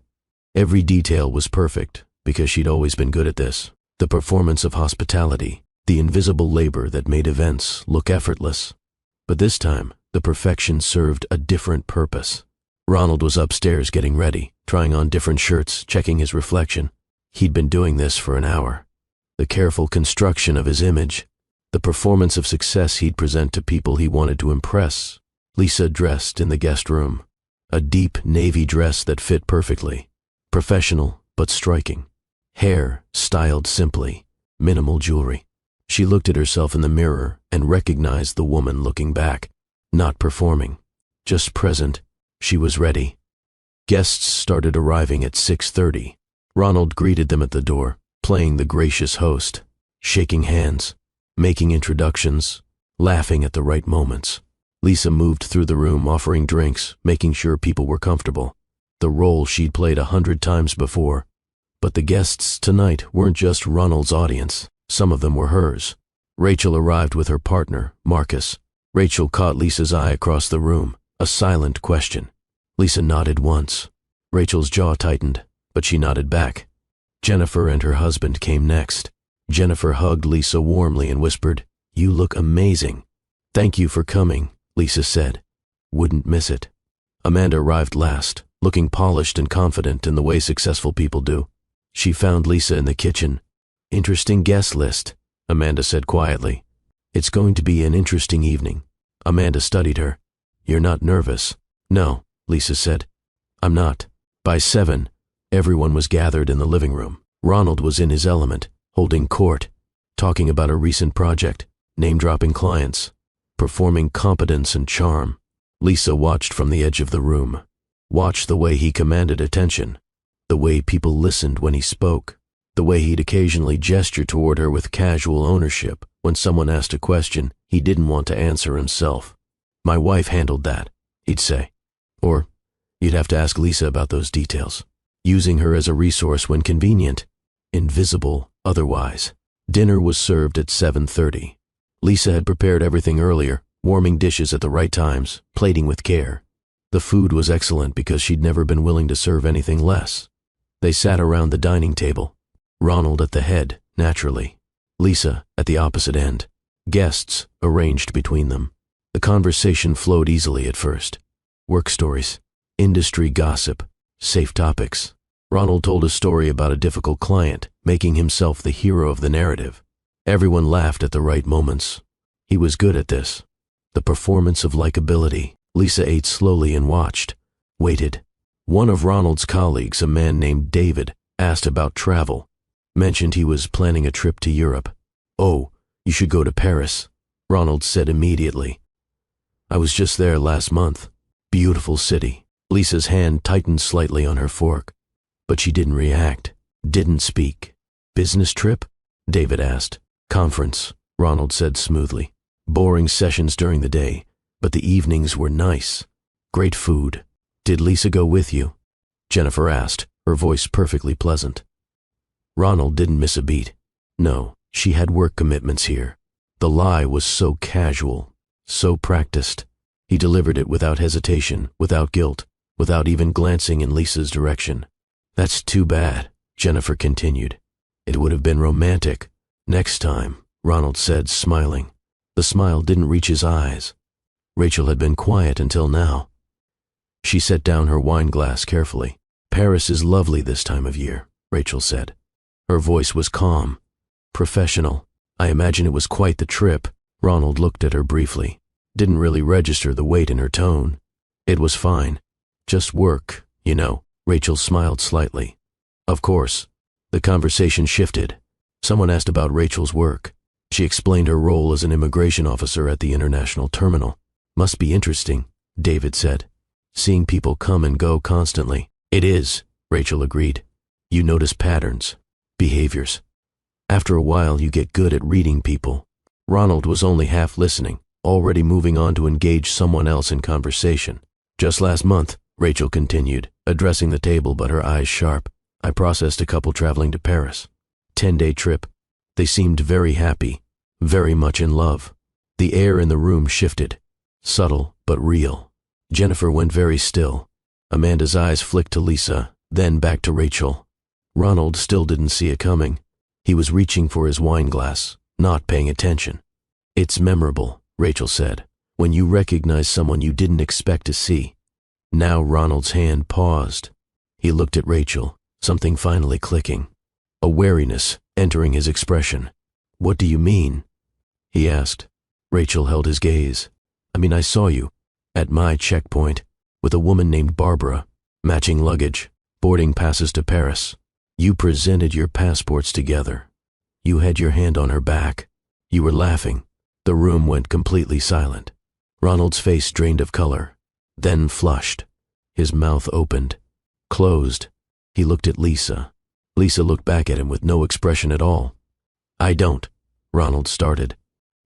Every detail was perfect because she'd always been good at this. The performance of hospitality, the invisible labor that made events look effortless. But this time, the perfection served a different purpose. Ronald was upstairs getting ready, trying on different shirts, checking his reflection. He'd been doing this for an hour. The careful construction of his image, the performance of success he'd present to people he wanted to impress. Lisa dressed in the guest room, a deep navy dress that fit perfectly, professional but striking. Hair styled simply, minimal jewelry. She looked at herself in the mirror and recognized the woman looking back, not performing, just present. She was ready. Guests started arriving at 6:30. Ronald greeted them at the door, playing the gracious host, shaking hands, making introductions, laughing at the right moments. Lisa moved through the room offering drinks, making sure people were comfortable. The role she'd played 100 times before. But the guests tonight weren't just Ronald's audience. Some of them were hers. Rachel arrived with her partner, Marcus. Rachel caught Lisa's eye across the room, a silent question. Lisa nodded once. Rachel's jaw tightened, but she nodded back. Jennifer and her husband came next. Jennifer hugged Lisa warmly and whispered, "You look amazing." "Thank you for coming," Lisa said. "Wouldn't miss it." Amanda arrived last, looking polished and confident in the way successful people do. She found Lisa in the kitchen. "Interesting guest list," Amanda said quietly. "It's going to be an interesting evening." Amanda studied her. "You're not nervous?" "No," Lisa said. "I'm not." By 7, everyone was gathered in the living room. Ronald was in his element, holding court, talking about a recent project, name-dropping clients, performing competence and charm. Lisa watched from the edge of the room, watched the way he commanded attention, the way people listened when he spoke, the way he'd occasionally gesture toward her with casual ownership when someone asked a question he didn't want to answer himself. "My wife handled that," he'd say. Or, "You'd have to ask Lisa about those details," using her as a resource when convenient, invisible otherwise. Dinner was served at 7:30. Lisa had prepared everything earlier, warming dishes at the right times, plating with care. The food was excellent because she'd never been willing to serve anything less. They sat around the dining table. Ronald at the head, naturally. Lisa at the opposite end. Guests arranged between them. The conversation flowed easily at first. Work stories, industry gossip, safe topics. Ronald told a story about a difficult client, making himself the hero of the narrative. Everyone laughed at the right moments. He was good at this. The performance of likability. Lisa ate slowly and watched. Waited. One of Ronald's colleagues, a man named David, asked about travel. Mentioned he was planning a trip to Europe. "Oh, you should go to Paris," Ronald said immediately. "I was just there last month. Beautiful city." Lisa's hand tightened slightly on her fork, but she didn't react, didn't speak. "Business trip?" David asked. "Conference," Ronald said smoothly. "Boring sessions during the day, but the evenings were nice. Great food." "Did Lisa go with you?" Jennifer asked, her voice perfectly pleasant. Ronald didn't miss a beat. No, she had work commitments here. The lie was so casual, so practiced. He delivered it without hesitation, without guilt, without even glancing in Lisa's direction. "That's too bad," Jennifer continued. "It would have been romantic. Next time," Ronald said, smiling. The smile didn't reach his eyes. Rachel had been quiet until now. She set down her wine glass carefully. "Paris is lovely this time of year," Rachel said. Her voice was calm, professional. "I imagine it was quite the trip." Ronald looked at her briefly. Didn't really register the weight in her tone. "It was fine. Just work, you know." Rachel smiled slightly. "Of course." The conversation shifted. Someone asked about Rachel's work. She explained her role as an immigration officer at the international terminal. "Must be interesting," David said. "Seeing people come and go constantly." "It is," Rachel agreed. "You notice patterns, behaviors. After a while you get good at reading people." Ronald was only half listening, already moving on to engage someone else in conversation. "Just last month," Rachel continued, addressing the table but her eyes sharp, "I processed a couple traveling to Paris. 10-day trip. They seemed very happy, very much in love." The air in the room shifted, subtle but real. Jennifer went very still. Amanda's eyes flicked to Lisa, then back to Rachel. Ronald still didn't see it coming. He was reaching for his wine glass, not paying attention. "It's memorable," Rachel said, "when you recognize someone you didn't expect to see." Now Ronald's hand paused. He looked at Rachel, something finally clicking. A wariness entering his expression. "What do you mean?" he asked. Rachel held his gaze. I saw you, at my checkpoint, with a woman named Barbara, matching luggage, boarding passes to Paris. You presented your passports together. You had your hand on her back. You were laughing." The room went completely silent. Ronald's face drained of color, then flushed. His mouth opened, closed. He looked at Lisa. Lisa looked back at him with no expression at all. "I don't," Ronald started.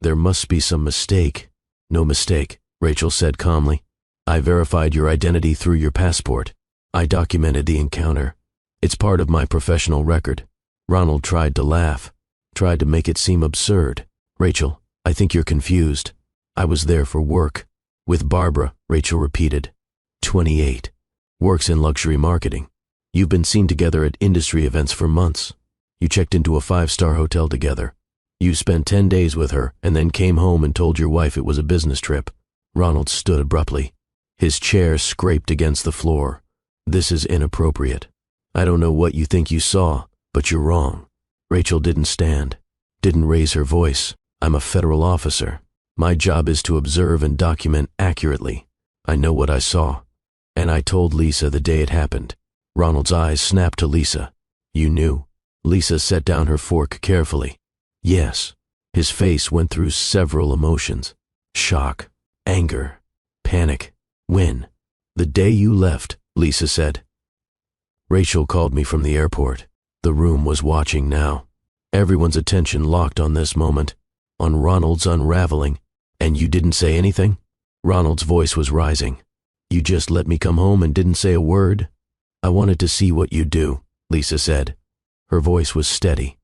"There must be some mistake." "No mistake," Rachel said calmly. "I verified your identity through your passport. I documented the encounter. It's part of my professional record." Ronald tried to laugh, tried to make it seem absurd. "Rachel, I think you're confused. I was there for work." "With Barbara," Rachel repeated. 28. Works in luxury marketing. You've been seen together at industry events for months. You checked into a 5-star hotel together. You spent 10 days with her and then came home and told your wife it was a business trip." Ronald stood abruptly. His chair scraped against the floor. "This is inappropriate. I don't know what you think you saw, but you're wrong." Rachel didn't stand, didn't raise her voice. "I'm a federal officer. My job is to observe and document accurately. I know what I saw. And I told Lisa the day it happened." Ronald's eyes snapped to Lisa. "You knew?" Lisa set down her fork carefully. "Yes." His face went through several emotions. Shock, anger, panic. "When?" "The day you left," Lisa said. "Rachel called me from the airport." The room was watching now. Everyone's attention locked on this moment, on Ronald's unraveling. "And you didn't say anything?" Ronald's voice was rising. "You just let me come home and didn't say a word?" "I wanted to see what you'd do," Lisa said. Her voice was steady,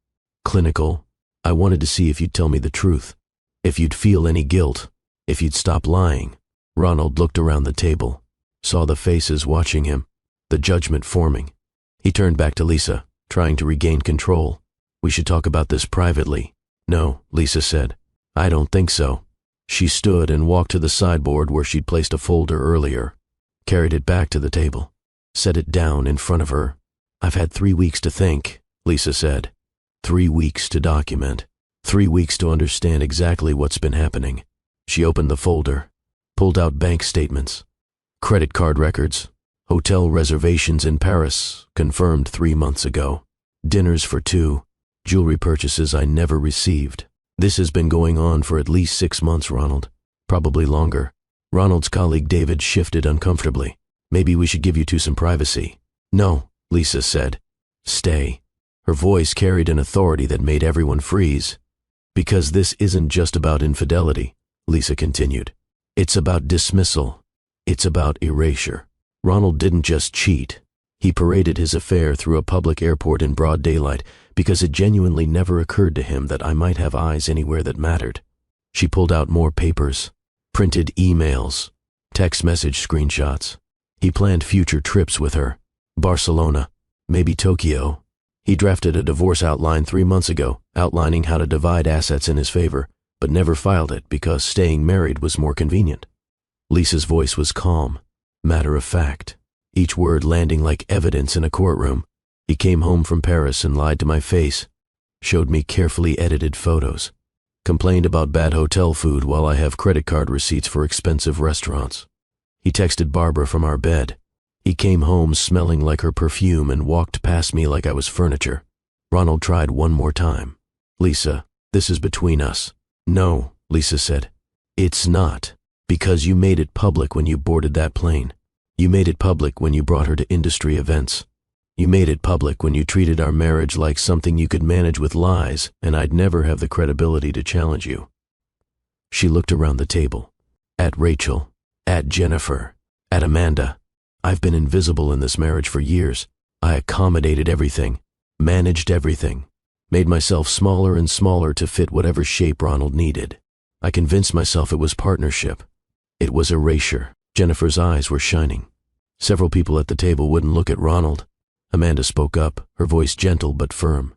clinical. "I wanted to see if you'd tell me the truth, if you'd feel any guilt, if you'd stop lying." Ronald looked around the table. saw the faces watching him, the judgment forming. He turned back to Lisa, trying to regain control. We should talk about this privately. No, Lisa said. I don't think so. She stood and walked to the sideboard where she'd placed a folder earlier, carried it back to the table, set it down in front of her. I've had 3 weeks to think, Lisa said. 3 weeks to document. 3 weeks to understand exactly what's been happening. She opened the folder, pulled out bank statements, credit card records, hotel reservations in Paris, confirmed 3 months ago, dinners for 2, jewelry purchases I never received. This has been going on for at least 6 months, Ronald. Probably longer. Ronald's colleague David shifted uncomfortably. Maybe we should give you two some privacy. No, Lisa said. Stay. Her voice carried an authority that made everyone freeze. Because this isn't just about infidelity, Lisa continued. It's about dismissal. It's about erasure. Ronald didn't just cheat. He paraded his affair through a public airport in broad daylight because it genuinely never occurred to him that I might have eyes anywhere that mattered. She pulled out more papers, printed emails, text message screenshots. He planned future trips with her. Barcelona, maybe Tokyo. He drafted a divorce outline 3 months ago, outlining how to divide assets in his favor, but never filed it because staying married was more convenient. Lisa's voice was calm, matter of fact, each word landing like evidence in a courtroom. He came home from Paris and lied to my face, showed me carefully edited photos, complained about bad hotel food while I have credit card receipts for expensive restaurants. He texted Barbara from our bed. He came home smelling like her perfume and walked past me like I was furniture. Ronald tried one more time. Lisa, this is between us. No, Lisa said. It's not, because you made it public when you boarded that plane. You made it public when you brought her to industry events. You made it public when you treated our marriage like something you could manage with lies, and I'd never have the credibility to challenge you. She looked around the table. At Rachel, at Jennifer, at Amanda. I've been invisible in this marriage for years. I accommodated everything, managed everything, made myself smaller and smaller to fit whatever shape Ronald needed. I convinced myself it was partnership. It was erasure. Jennifer's eyes were shining. Several people at the table wouldn't look at Ronald. Amanda spoke up, her voice gentle but firm.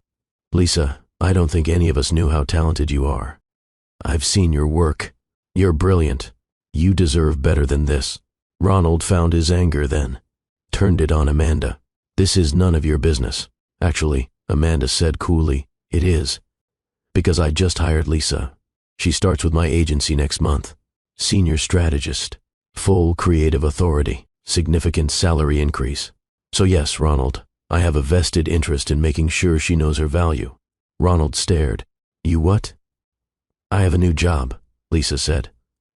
Lisa, I don't think any of us knew how talented you are. I've seen your work. You're brilliant. You deserve better than this. Ronald found his anger then, turned it on Amanda. This is none of your business. Actually, Amanda said coolly, it is. Because I just hired Lisa. She starts with my agency next month. Senior strategist, full creative authority, significant salary increase. So yes, Ronald, I have a vested interest in making sure she knows her value. Ronald stared. You what? I have a new job, Lisa said.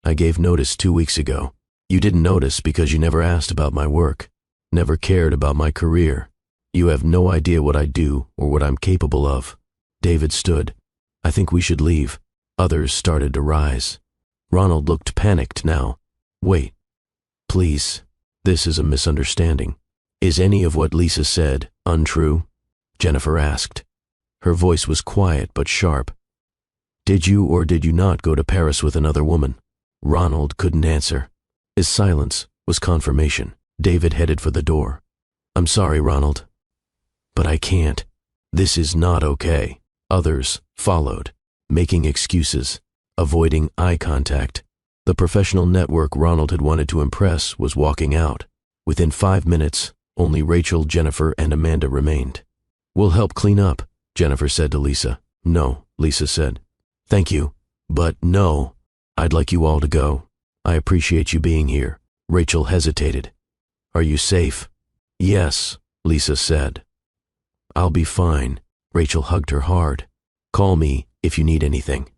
I gave notice 2 weeks ago. You didn't notice because you never asked about my work, never cared about my career. You have no idea what I do or what I'm capable of. David stood. I think we should leave. Others started to rise. Ronald looked panicked now. Wait. Please. This is a misunderstanding. Is any of what Lisa said untrue? Jennifer asked. Her voice was quiet but sharp. Did you or did you not go to Paris with another woman? Ronald couldn't answer. His silence was confirmation. David headed for the door. I'm sorry, Ronald, but I can't. This is not okay. Others followed, making excuses, avoiding eye contact. The professional network Ronald had wanted to impress was walking out. Within 5 minutes, only Rachel, Jennifer, and Amanda remained. We'll help clean up, Jennifer said to Lisa. No, Lisa said. Thank you, but no. I'd like you all to go. I appreciate you being here. Rachel hesitated. Are you safe? Yes, Lisa said. I'll be fine. Rachel hugged her hard. Call me if you need anything.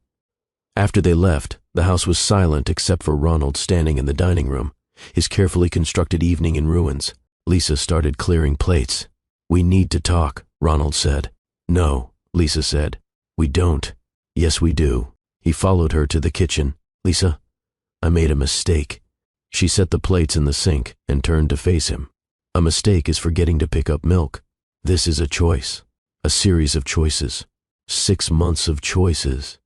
After they left, the house was silent except for Ronald standing in the dining room, his carefully constructed evening in ruins. Lisa started clearing plates. We need to talk, Ronald said. No, Lisa said. We don't. Yes, we do. He followed her to the kitchen. Lisa, I made a mistake. She set the plates in the sink and turned to face him. A mistake is forgetting to pick up milk. This is a choice. A series of choices. 6 months of choices.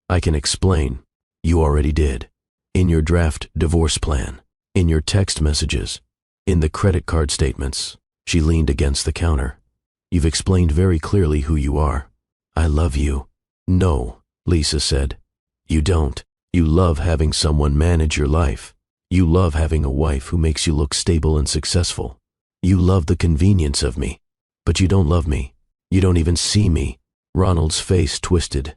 I can explain. You already did. In your draft divorce plan. In your text messages. In the credit card statements. She leaned against the counter. You've explained very clearly who you are. I love you. No, Lisa said. You don't. You love having someone manage your life. You love having a wife who makes you look stable and successful. You love the convenience of me. But you don't love me. You don't even see me. Ronald's face twisted.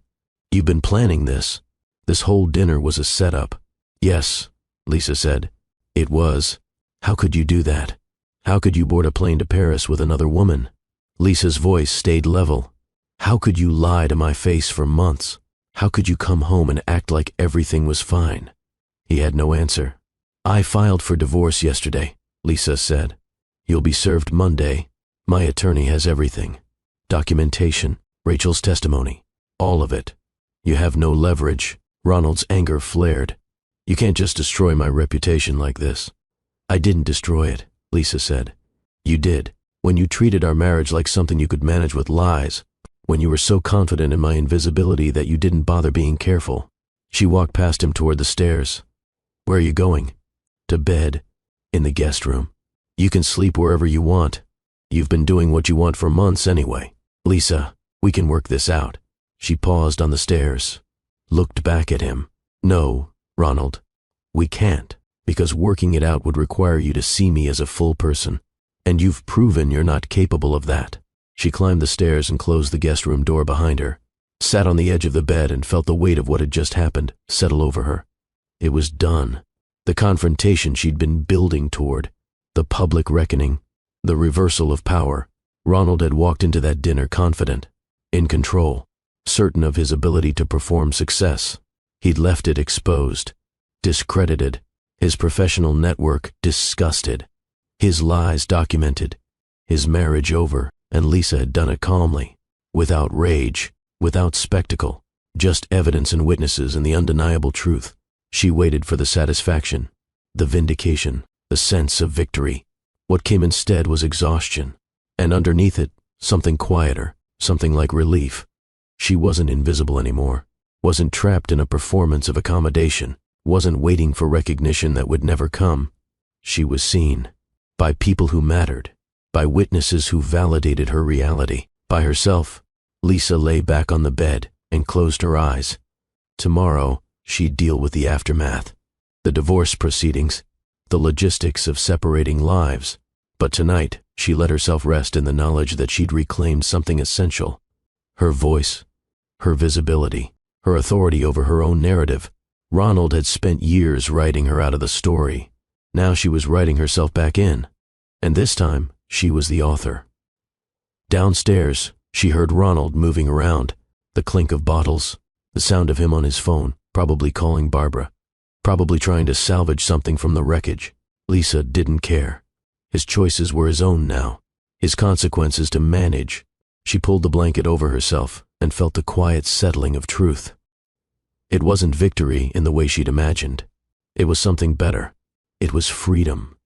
You've been planning this. This whole dinner was a setup. Yes, Lisa said. It was. How could you do that? How could you board a plane to Paris with another woman? Lisa's voice stayed level. How could you lie to my face for months? How could you come home and act like everything was fine? He had no answer. I filed for divorce yesterday, Lisa said. You'll be served Monday. My attorney has everything. Documentation, Rachel's testimony, all of it. You have no leverage. Ronald's anger flared. You can't just destroy my reputation like this. I didn't destroy it, Lisa said. You did, when you treated our marriage like something you could manage with lies, when you were so confident in my invisibility that you didn't bother being careful. She walked past him toward the stairs. Where are you going? To bed. In the guest room. You can sleep wherever you want. You've been doing what you want for months anyway. Lisa, we can work this out. She paused on the stairs, looked back at him. No, Ronald, we can't, because working it out would require you to see me as a full person, and you've proven you're not capable of that. She climbed the stairs and closed the guest room door behind her, sat on the edge of the bed and felt the weight of what had just happened settle over her. It was done. The confrontation she'd been building toward, the public reckoning, the reversal of power. Ronald had walked into that dinner confident, in control, certain of his ability to perform success. He'd left it exposed, discredited, his professional network disgusted, his lies documented, his marriage over, and Lisa had done it calmly, without rage, without spectacle, just evidence and witnesses and the undeniable truth. She waited for the satisfaction, the vindication, the sense of victory. What came instead was exhaustion, and underneath it, something quieter, something like relief. She wasn't invisible anymore, wasn't trapped in a performance of accommodation, wasn't waiting for recognition that would never come. She was seen, by people who mattered, by witnesses who validated her reality, by herself. Lisa lay back on the bed and closed her eyes. Tomorrow, she'd deal with the aftermath, the divorce proceedings, the logistics of separating lives. But tonight, she let herself rest in the knowledge that she'd reclaimed something essential. Her voice, her visibility, her authority over her own narrative. Ronald had spent years writing her out of the story. Now she was writing herself back in. And this time, she was the author. Downstairs, she heard Ronald moving around, the clink of bottles, the sound of him on his phone, probably calling Barbara, probably trying to salvage something from the wreckage. Lisa didn't care. His choices were his own now, his consequences to manage. She pulled the blanket over herself and felt the quiet settling of truth. It wasn't victory in the way she'd imagined. It was something better. It was freedom.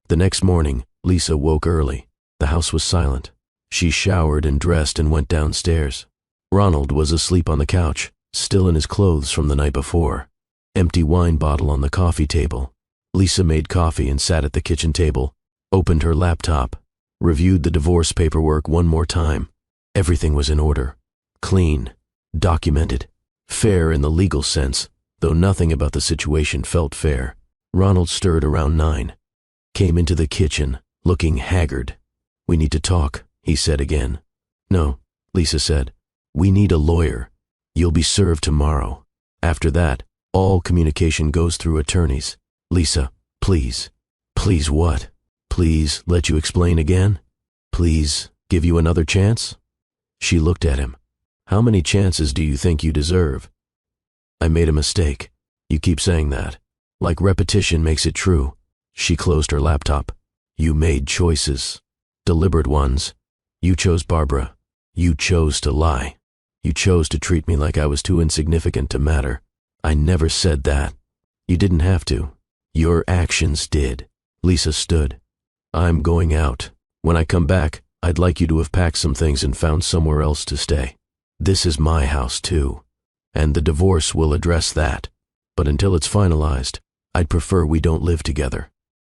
The next morning, Lisa woke early. The house was silent. She showered and dressed and went downstairs. Ronald was asleep on the couch, still in his clothes from the night before. Empty wine bottle on the coffee table. Lisa made coffee and sat at the kitchen table, opened her laptop, reviewed the divorce paperwork one more time. Everything was in order, clean, documented, fair in the legal sense, though nothing about the situation felt fair. Ronald stirred around 9, came into the kitchen, looking haggard. We need to talk, he said again. No, Lisa said. We need a lawyer. You'll be served tomorrow. After that, all communication goes through attorneys. Lisa, please. Please what? Please let you explain again? Please give you another chance? She looked at him. How many chances do you think you deserve? I made a mistake. You keep saying that. Like repetition makes it true. She closed her laptop. You made choices. Deliberate ones. You chose Barbara. You chose to lie. You chose to treat me like I was too insignificant to matter. I never said that. You didn't have to. Your actions did. Lisa stood. I'm going out. When I come back, I'd like you to have packed some things and found somewhere else to stay. This is my house too. And the divorce will address that. But until it's finalized, I'd prefer we don't live together.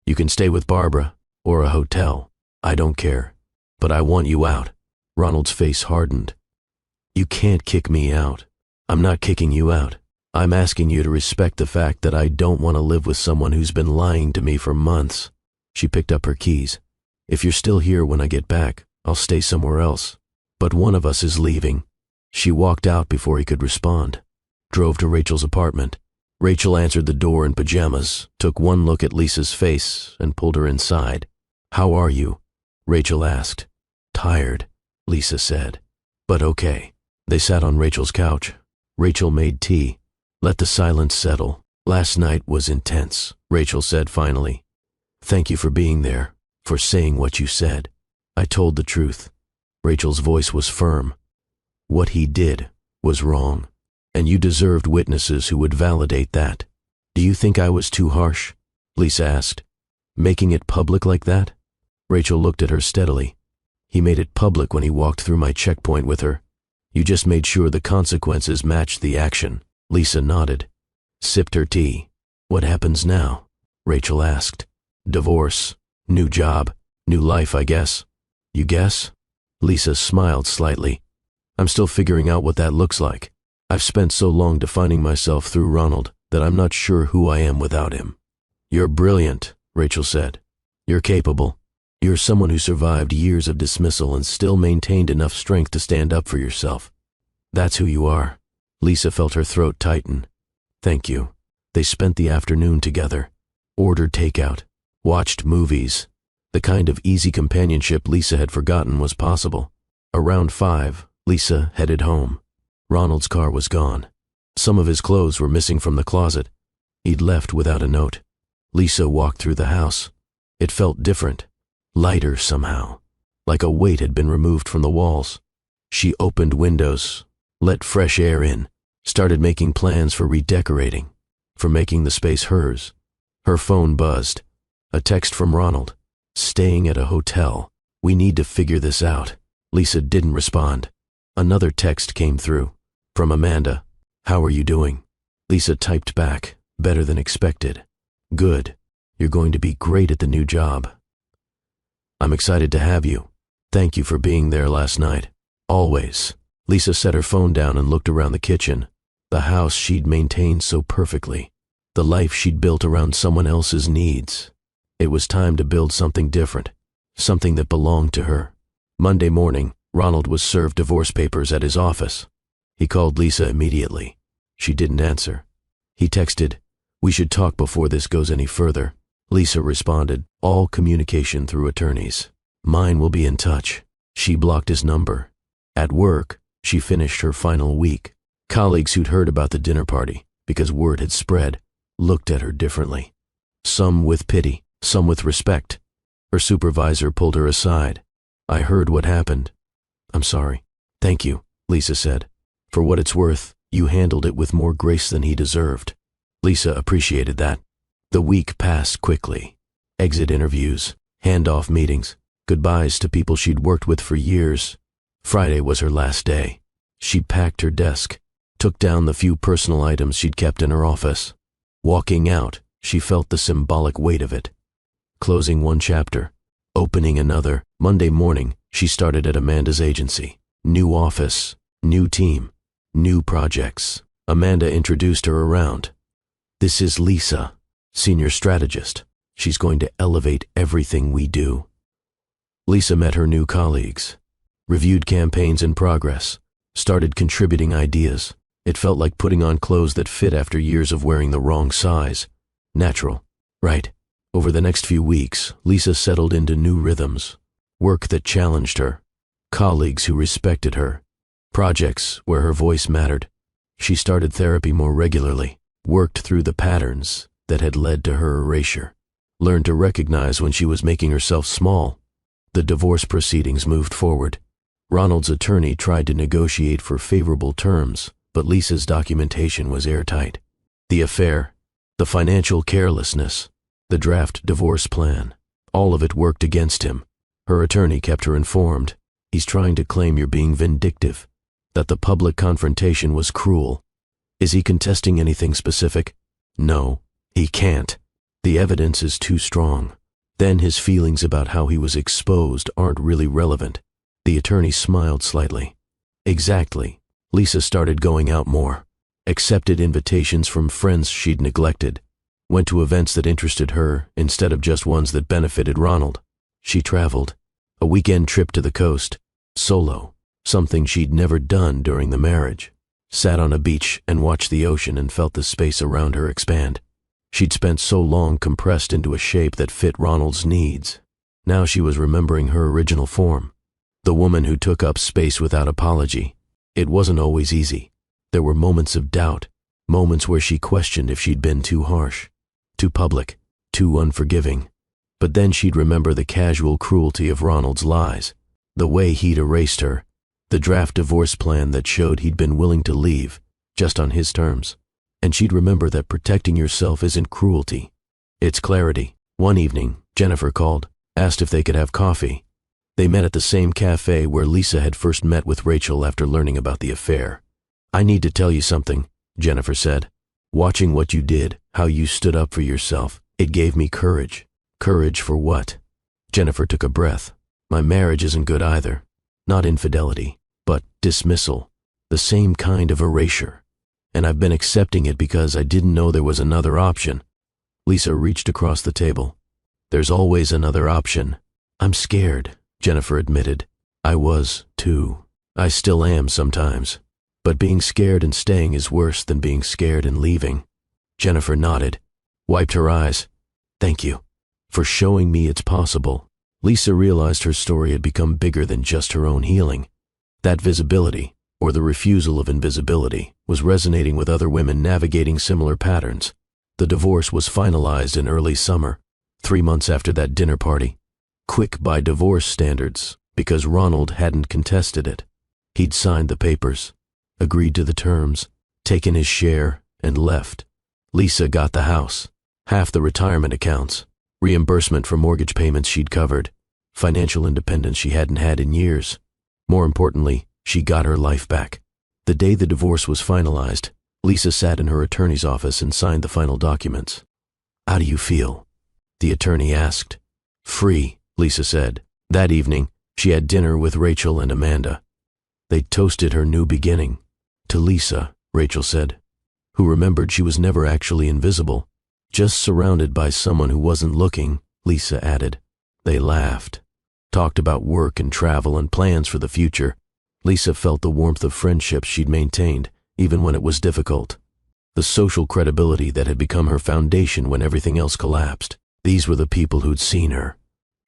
You can stay with Barbara, or a hotel. I don't care. But I want you out. Ronald's face hardened. You can't kick me out. I'm not kicking you out. I'm asking you to respect the fact that I don't want to live with someone who's been lying to me for months. She picked up her keys. If you're still here when I get back, I'll stay somewhere else. But one of us is leaving. She walked out before he could respond. Drove to Rachel's apartment. Rachel answered the door in pajamas, took one look at Lisa's face, and pulled her inside. How are you? Rachel asked. Tired, Lisa said. But okay. They sat on Rachel's couch. Rachel made tea. Let the silence settle. Last night was intense, Rachel said finally. Thank you for being there, for saying what you said. I told the truth. Rachel's voice was firm. What he did was wrong, and you deserved witnesses who would validate that. Do you think I was too harsh? Lisa asked. Making it public like that? Rachel looked at her steadily. He made it public when he walked through my checkpoint with her. You just made sure the consequences matched the action. Lisa nodded. Sipped her tea. What happens now? Rachel asked. Divorce. New job. New life, I guess. You guess? Lisa smiled slightly. I'm still figuring out what that looks like. I've spent so long defining myself through Ronald that I'm not sure who I am without him. You're brilliant, Rachel said. You're capable. You're someone who survived years of dismissal and still maintained enough strength to stand up for yourself. That's who you are. Lisa felt her throat tighten. Thank you. They spent the afternoon together. Ordered takeout. Watched movies. The kind of easy companionship Lisa had forgotten was possible. Around 5, Lisa headed home. Ronald's car was gone. Some of his clothes were missing from the closet. He'd left without a note. Lisa walked through the house. It felt different. Lighter somehow. Like a weight had been removed from the walls. She opened windows, let fresh air in, started making plans for redecorating, for making the space hers. Her phone buzzed. A text from Ronald. Staying at a hotel. We need to figure this out. Lisa didn't respond. Another text came through. From Amanda. How are you doing? Lisa typed back. Better than expected. Good. You're going to be great at the new job. I'm excited to have you. Thank you for being there last night. Always. Lisa set her phone down and looked around the kitchen. The house she'd maintained so perfectly. The life she'd built around someone else's needs. It was time to build something different. Something that belonged to her. Monday morning, Ronald was served divorce papers at his office. He called Lisa immediately. She didn't answer. He texted, "We should talk before this goes any further." Lisa responded, "All communication through attorneys. Mine will be in touch." She blocked his number. At work, she finished her final week. Colleagues who'd heard about the dinner party, because word had spread, looked at her differently. Some with pity, some with respect. Her supervisor pulled her aside. "I heard what happened. I'm sorry." "Thank you," Lisa said. "For what it's worth, you handled it with more grace than he deserved." Lisa appreciated that. The week passed quickly. Exit interviews, handoff meetings, goodbyes to people she'd worked with for years. Friday was her last day. She packed her desk, took down the few personal items she'd kept in her office. Walking out, she felt the symbolic weight of it. Closing one chapter, opening another. Monday morning, she started at Amanda's agency. New office, new team, new projects. Amanda introduced her around. "This is Lisa, senior strategist. She's going to elevate everything we do." Lisa met her new colleagues, reviewed campaigns in progress, started contributing ideas. It felt like putting on clothes that fit after years of wearing the wrong size. Natural, right? Over the next few weeks, Lisa settled into new rhythms. Work that challenged her, colleagues who respected her, projects where her voice mattered. She started therapy more regularly, worked through the patterns that had led to her erasure, learned to recognize when she was making herself small. The divorce proceedings moved forward. Ronald's attorney tried to negotiate for favorable terms, but Lisa's documentation was airtight. The affair, the financial carelessness, the draft divorce plan, all of it worked against him. Her attorney kept her informed. "He's trying to claim you're being vindictive, that the public confrontation was cruel." "Is he contesting anything specific?" "No, he can't. The evidence is too strong. Then his feelings about how he was exposed aren't really relevant. The attorney smiled slightly. Exactly. Lisa started going out more. Accepted invitations from friends she'd neglected. Went to events that interested her instead of just ones that benefited Ronald. She traveled. A weekend trip to the coast. Solo. Something she'd never done during the marriage. Sat on a beach and watched the ocean and felt the space around her expand. She'd spent so long compressed into a shape that fit Ronald's needs. Now she was remembering her original form. The woman who took up space without apology. It wasn't always easy. There were moments of doubt, moments where she questioned if she'd been too harsh, too public, too unforgiving. But then she'd remember the casual cruelty of Ronald's lies, the way he'd erased her, the draft divorce plan that showed he'd been willing to leave, just on his terms. And she'd remember that protecting yourself isn't cruelty. It's clarity. One evening, Jennifer called, asked if they could have coffee. They met at the same cafe where Lisa had first met with Rachel after learning about the affair. "I need to tell you something," Jennifer said. "Watching what you did, how you stood up for yourself, it gave me courage." "Courage for what?" Jennifer took a breath. "My marriage isn't good either. Not infidelity, but dismissal. The same kind of erasure. And I've been accepting it because I didn't know there was another option." Lisa reached across the table. "There's always another option." "I'm scared," Jennifer admitted. "I was, too. I still am sometimes. But being scared and staying is worse than being scared and leaving." Jennifer nodded, wiped her eyes. "Thank you for showing me it's possible." Lisa realized her story had become bigger than just her own healing. That visibility, or the refusal of invisibility, was resonating with other women navigating similar patterns. The divorce was finalized in early summer, 3 months after that dinner party. Quick by divorce standards, because Ronald hadn't contested it. He'd signed the papers, agreed to the terms, taken his share, and left. Lisa got the house, half the retirement accounts, reimbursement for mortgage payments she'd covered, financial independence she hadn't had in years. More importantly, she got her life back. The day the divorce was finalized, Lisa sat in her attorney's office and signed the final documents. "How do you feel?" the attorney asked. "Free," Lisa said. That evening, she had dinner with Rachel and Amanda. They toasted her new beginning. To Lisa, Rachel said, who remembered she was never actually invisible. Just surrounded by someone who wasn't looking, Lisa added. They laughed, talked about work and travel and plans for the future. Lisa felt the warmth of friendships she'd maintained, even when it was difficult. The social credibility that had become her foundation when everything else collapsed. These were the people who'd seen her,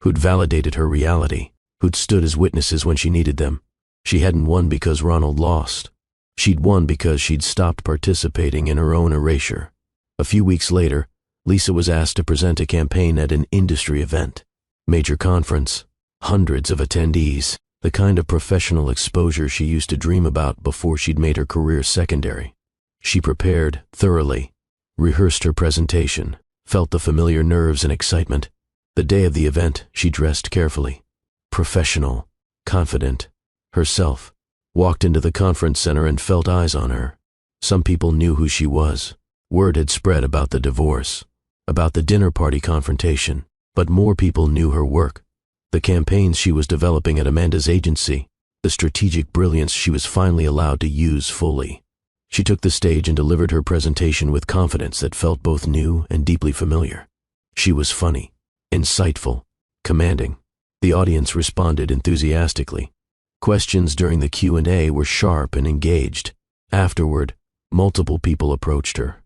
who'd validated her reality, who'd stood as witnesses when she needed them. She hadn't won because Ronald lost. She'd won because she'd stopped participating in her own erasure. A few weeks later, Lisa was asked to present a campaign at an industry event. Major conference, hundreds of attendees, the kind of professional exposure she used to dream about before she'd made her career secondary. She prepared thoroughly, rehearsed her presentation, felt the familiar nerves and excitement. The day of the event, she dressed carefully, professional, confident, herself, walked into the conference center and felt eyes on her. Some people knew who she was. Word had spread about the divorce, about the dinner party confrontation, but more people knew her work. The campaigns she was developing at Amanda's agency, the strategic brilliance she was finally allowed to use fully. She took the stage and delivered her presentation with confidence that felt both new and deeply familiar. She was funny, insightful, commanding. The audience responded enthusiastically. Questions during the Q&A were sharp and engaged. Afterward, multiple people approached her.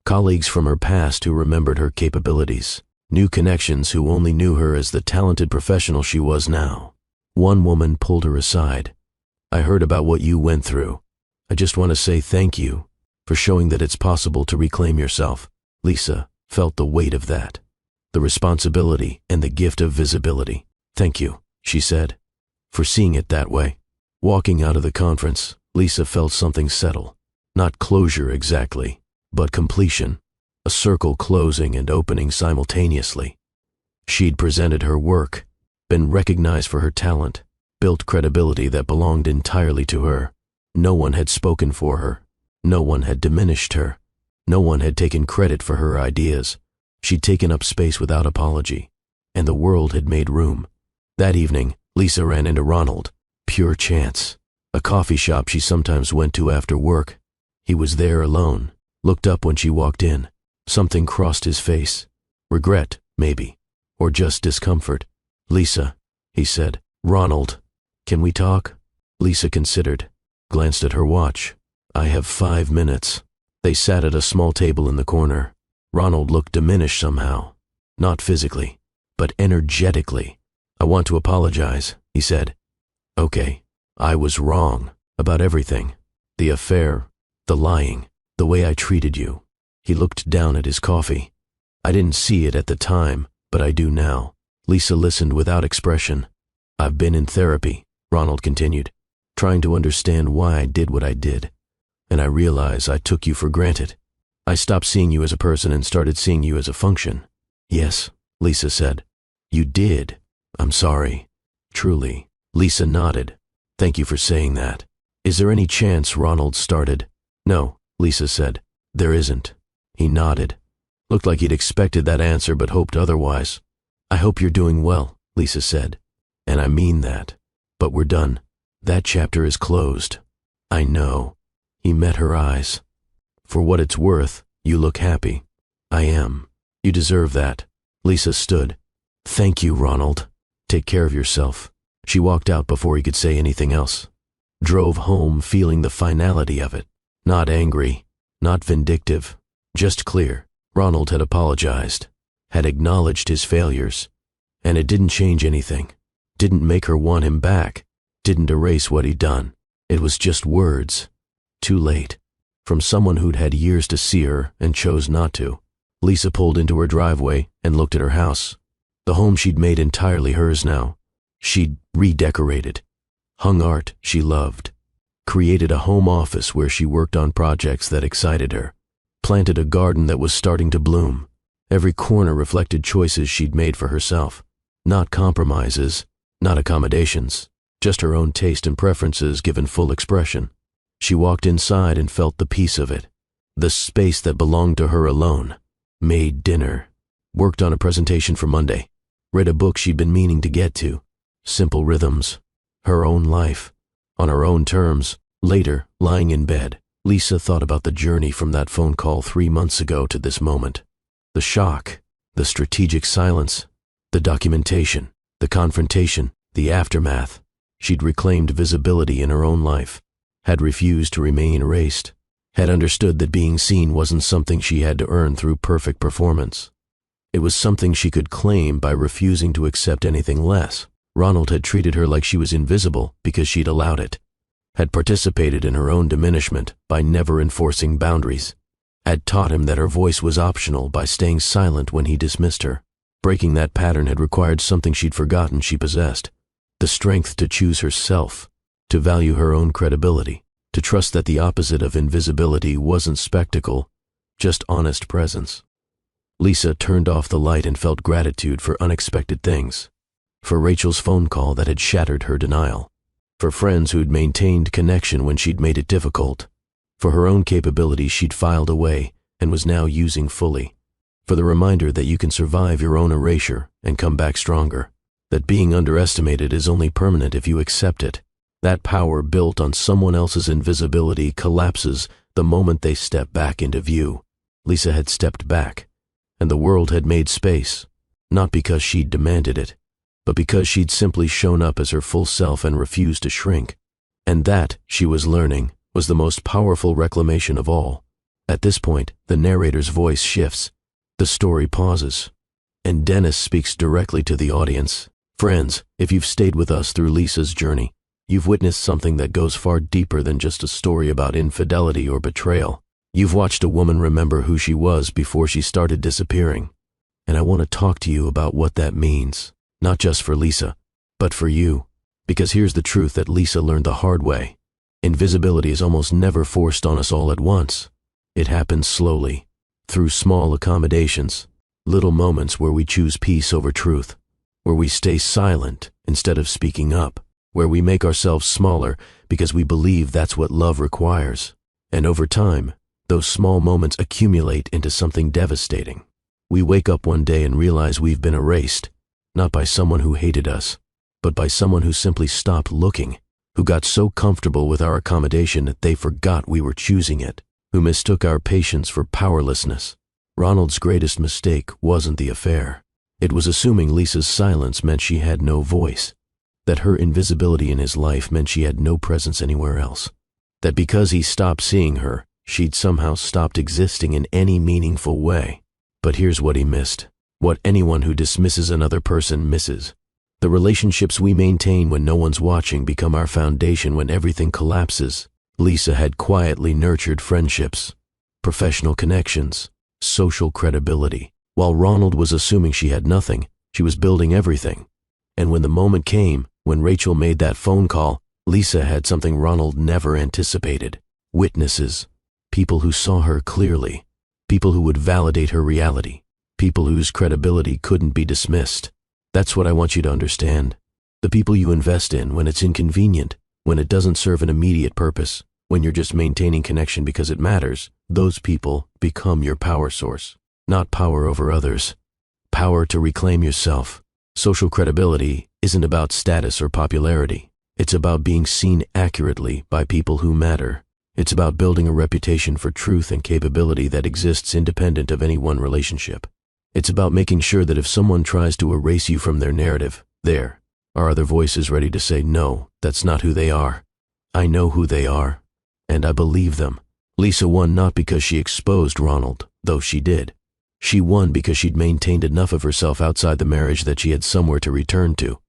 Colleagues from her past who remembered her capabilities. New connections who only knew her as the talented professional she was now. One woman pulled her aside. "I heard about what you went through. I just want to say thank you for showing that it's possible to reclaim yourself." Lisa felt the weight of that, the responsibility and the gift of visibility. "Thank you," she said, "for seeing it that way." Walking out of the conference, Lisa felt something settle. Not closure exactly, but completion. A circle closing and opening simultaneously. She'd presented her work, been recognized for her talent, built credibility that belonged entirely to her. No one had spoken for her. No one had diminished her. No one had taken credit for her ideas. She'd taken up space without apology. and the world had made room. That evening, Lisa ran into Ronald. Pure chance. A coffee shop she sometimes went to after work. He was there alone, looked up when she walked in. Something crossed his face. Regret, maybe, or just discomfort. "Lisa," he said. "Ronald, can we talk?" Lisa considered, glanced at her watch. "I have 5 minutes." They sat at a small table in the corner. Ronald looked diminished somehow. Not physically, but energetically. "I want to apologize," he said. "Okay, I was wrong about everything. The affair, the lying, the way I treated you." He looked down at his coffee. "I didn't see it at the time, but I do now." Lisa listened without expression. "I've been in therapy," Ronald continued, "trying to understand why I did what I did. And I realize I took you for granted. I stopped seeing you as a person and started seeing you as a function." "Yes," Lisa said. "You did. I'm sorry. Truly." Lisa nodded. "Thank you for saying that." "Is there any chance?" Ronald started. "No," Lisa said. "There isn't." He nodded. Looked like he'd expected that answer but hoped otherwise. "I hope you're doing well," Lisa said. "And I mean that. But we're done. That chapter is closed." "I know." He met her eyes. "For what it's worth, you look happy." "I am. You deserve that." Lisa stood. "Thank you, Ronald. Take care of yourself." She walked out before he could say anything else. Drove home feeling the finality of it. Not angry, not vindictive, just clear. Ronald had apologized, had acknowledged his failures, and it didn't change anything. Didn't make her want him back, didn't erase what he'd done. It was just words. Too late. From someone who'd had years to see her and chose not to. Lisa pulled into her driveway and looked at her house. The home she'd made entirely hers now. She'd redecorated, hung art she loved, created a home office where she worked on projects that excited her, planted a garden that was starting to bloom. Every corner reflected choices she'd made for herself. Not compromises, not accommodations, just her own taste and preferences given full expression. She walked inside and felt the peace of it, the space that belonged to her alone. Made dinner, worked on a presentation for Monday, read a book she'd been meaning to get to. Simple rhythms, her own life, on her own terms. Later, lying in bed, Lisa thought about the journey from that phone call 3 months ago to this moment. The shock, the strategic silence, the documentation, the confrontation, the aftermath. She'd reclaimed visibility in her own life, had refused to remain erased, had understood that being seen wasn't something she had to earn through perfect performance. It was something she could claim by refusing to accept anything less. Ronald had treated her like she was invisible because she'd allowed it, had participated in her own diminishment by never enforcing boundaries, had taught him that her voice was optional by staying silent when he dismissed her. Breaking that pattern had required something she'd forgotten she possessed, the strength to choose herself, to value her own credibility, to trust that the opposite of invisibility wasn't spectacle, just honest presence. Lisa turned off the light and felt gratitude for unexpected things. For Rachel's phone call that had shattered her denial. For friends who'd maintained connection when she'd made it difficult. For her own capabilities she'd filed away and was now using fully. For the reminder that you can survive your own erasure and come back stronger. That being underestimated is only permanent if you accept it. That power built on someone else's invisibility collapses the moment they step back into view. Lisa had stepped back, and the world had made space, not because she'd demanded it, but because she'd simply shown up as her full self and refused to shrink. And that, she was learning, was the most powerful reclamation of all. At this point, the narrator's voice shifts. The story pauses, and Dennis speaks directly to the audience. Friends, if you've stayed with us through Lisa's journey, you've witnessed something that goes far deeper than just a story about infidelity or betrayal. You've watched a woman remember who she was before she started disappearing. And I want to talk to you about what that means. Not just for Lisa, but for you. Because here's the truth that Lisa learned the hard way. Invisibility is almost never forced on us all at once. It happens slowly, through small accommodations, little moments where we choose peace over truth, where we stay silent instead of speaking up, where we make ourselves smaller because we believe that's what love requires. And over time, those small moments accumulate into something devastating. We wake up one day and realize we've been erased, not by someone who hated us, but by someone who simply stopped looking, who got so comfortable with our accommodation that they forgot we were choosing it, who mistook our patience for powerlessness. Ronald's greatest mistake wasn't the affair. It was assuming Lisa's silence meant she had no voice, that her invisibility in his life meant she had no presence anywhere else, that because he stopped seeing her, she'd somehow stopped existing in any meaningful way. But here's what he missed, what anyone who dismisses another person misses. The relationships we maintain when no one's watching become our foundation when everything collapses. Lisa had quietly nurtured friendships, professional connections, social credibility. While Ronald was assuming she had nothing, she was building everything. And when the moment came, when Rachel made that phone call, Lisa had something Ronald never anticipated. Witnesses, people who saw her clearly, people who would validate her reality, people whose credibility couldn't be dismissed. That's what I want you to understand. The people you invest in when it's inconvenient, when it doesn't serve an immediate purpose, when you're just maintaining connection because it matters, those people become your power source. Not power over others, power to reclaim yourself. Social credibility isn't about status or popularity. It's about being seen accurately by people who matter. It's about building a reputation for truth and capability that exists independent of any one relationship. It's about making sure that if someone tries to erase you from their narrative, there are other voices ready to say, no, that's not who they are. I know who they are, and I believe them. Lisa won not because she exposed Ronald, though she did. She won because she'd maintained enough of herself outside the marriage that she had somewhere to return to.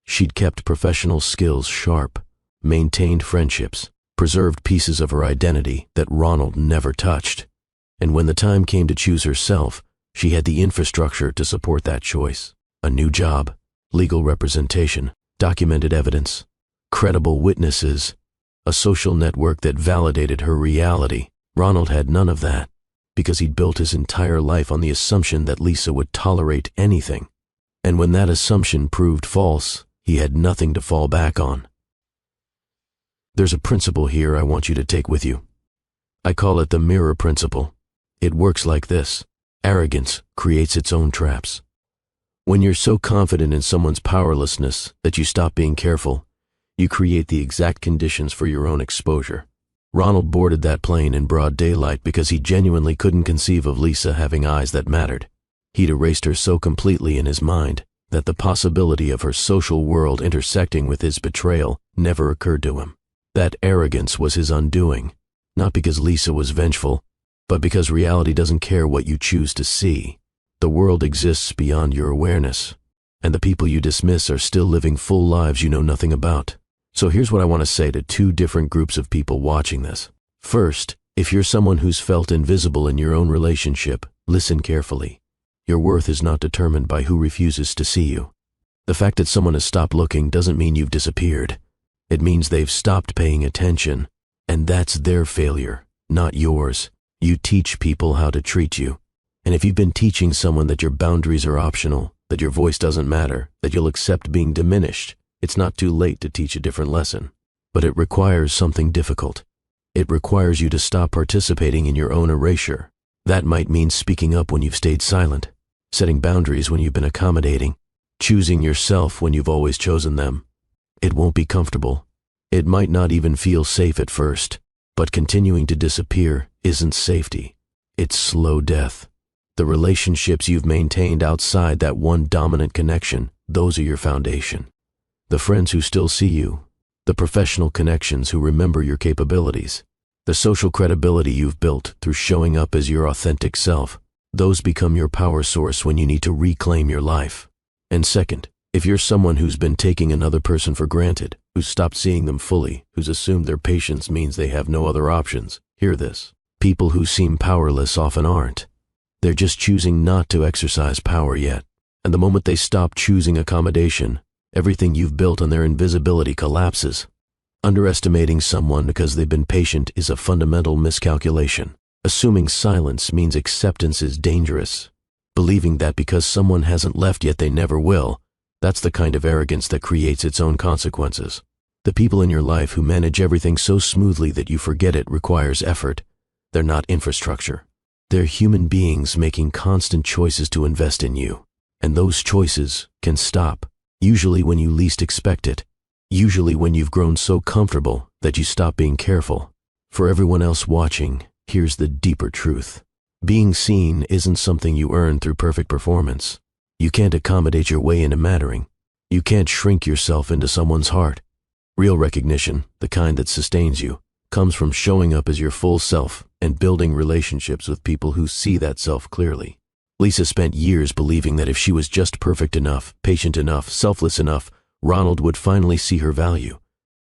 She'd kept professional skills sharp, maintained friendships, preserved pieces of her identity that Ronald never touched. And when the time came to choose herself, she had the infrastructure to support that choice. A new job, legal representation, documented evidence, credible witnesses, a social network that validated her reality. Ronald had none of that, because he'd built his entire life on the assumption that Lisa would tolerate anything. And when that assumption proved false, he had nothing to fall back on. There's a principle here I want you to take with you. I call it the mirror principle. It works like this. Arrogance creates its own traps. When you're so confident in someone's powerlessness that you stop being careful, you create the exact conditions for your own exposure. Ronald boarded that plane in broad daylight because he genuinely couldn't conceive of Lisa having eyes that mattered. He'd erased her so completely in his mind that the possibility of her social world intersecting with his betrayal never occurred to him. That arrogance was his undoing, not because Lisa was vengeful, but because reality doesn't care what you choose to see. The world exists beyond your awareness, and the people you dismiss are still living full lives you know nothing about. So here's what I want to say to two different groups of people watching this. First, if you're someone who's felt invisible in your own relationship, listen carefully. Your worth is not determined by who refuses to see you. The fact that someone has stopped looking doesn't mean you've disappeared. It means they've stopped paying attention, and that's their failure, not yours. You teach people how to treat you. And if you've been teaching someone that your boundaries are optional, that your voice doesn't matter, that you'll accept being diminished, it's not too late to teach a different lesson. But it requires something difficult. It requires you to stop participating in your own erasure. That might mean speaking up when you've stayed silent, setting boundaries when you've been accommodating, choosing yourself when you've always chosen them. It won't be comfortable. It might not even feel safe at first, but continuing to disappear isn't safety. It's slow death. The relationships you've maintained outside that one dominant connection, those are your foundation. The friends who still see you, the professional connections who remember your capabilities, the social credibility you've built through showing up as your authentic self, those become your power source when you need to reclaim your life. And second, if you're someone who's been taking another person for granted, who's stopped seeing them fully, who's assumed their patience means they have no other options, hear this. People who seem powerless often aren't. They're just choosing not to exercise power yet. And the moment they stop choosing accommodation, everything you've built on their invisibility collapses. Underestimating someone because they've been patient is a fundamental miscalculation. Assuming silence means acceptance is dangerous. Believing that because someone hasn't left yet they never will, that's the kind of arrogance that creates its own consequences. The people in your life who manage everything so smoothly that you forget it requires effort. They're not infrastructure. They're human beings making constant choices to invest in you. And those choices can stop, usually when you least expect it, usually when you've grown so comfortable that you stop being careful. For everyone else watching, here's the deeper truth. Being seen isn't something you earn through perfect performance. You can't accommodate your way into mattering. You can't shrink yourself into someone's heart. Real recognition, the kind that sustains you, comes from showing up as your full self and building relationships with people who see that self clearly. Lisa spent years believing that if she was just perfect enough, patient enough, selfless enough, Ronald would finally see her value.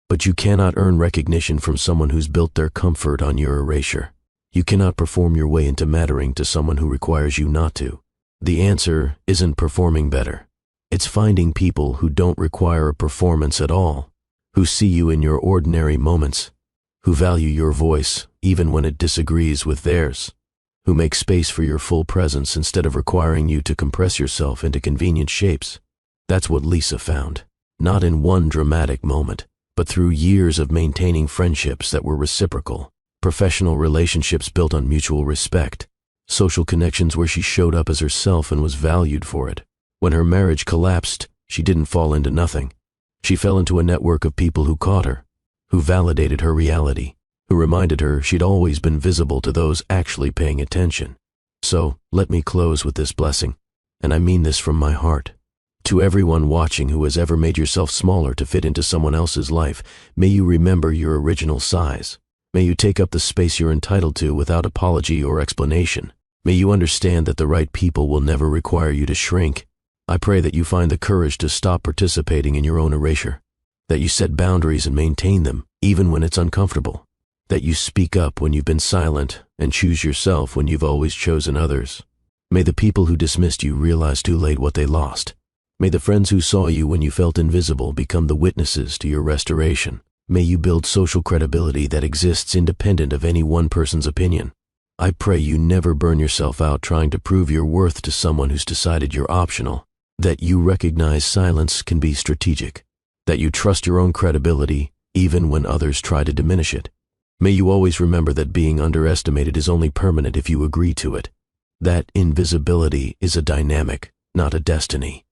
But you cannot earn recognition from someone who's built their comfort on your erasure. You cannot perform your way into mattering to someone who requires you not to. The answer isn't performing better. It's finding people who don't require a performance at all, who see you in your ordinary moments, who value your voice even when it disagrees with theirs, who make space for your full presence instead of requiring you to compress yourself into convenient shapes. That's what Lisa found, not in one dramatic moment, but through years of maintaining friendships that were reciprocal, professional relationships built on mutual respect, social connections where she showed up as herself and was valued for it. When her marriage collapsed, she didn't fall into nothing. She fell into a network of people who caught her, who validated her reality, who reminded her she'd always been visible to those actually paying attention. So, let me close with this blessing, and I mean this from my heart. To everyone watching who has ever made yourself smaller to fit into someone else's life, may you remember your original size. May you take up the space you're entitled to without apology or explanation. May you understand that the right people will never require you to shrink. I pray that you find the courage to stop participating in your own erasure, that you set boundaries and maintain them, even when it's uncomfortable, that you speak up when you've been silent and choose yourself when you've always chosen others. May the people who dismissed you realize too late what they lost. May the friends who saw you when you felt invisible become the witnesses to your restoration. May you build social credibility that exists independent of any one person's opinion. I pray you never burn yourself out trying to prove your worth to someone who's decided you're optional, that you recognize silence can be strategic, that you trust your own credibility even when others try to diminish it. May you always remember that being underestimated is only permanent if you agree to it, that invisibility is a dynamic, not a destiny,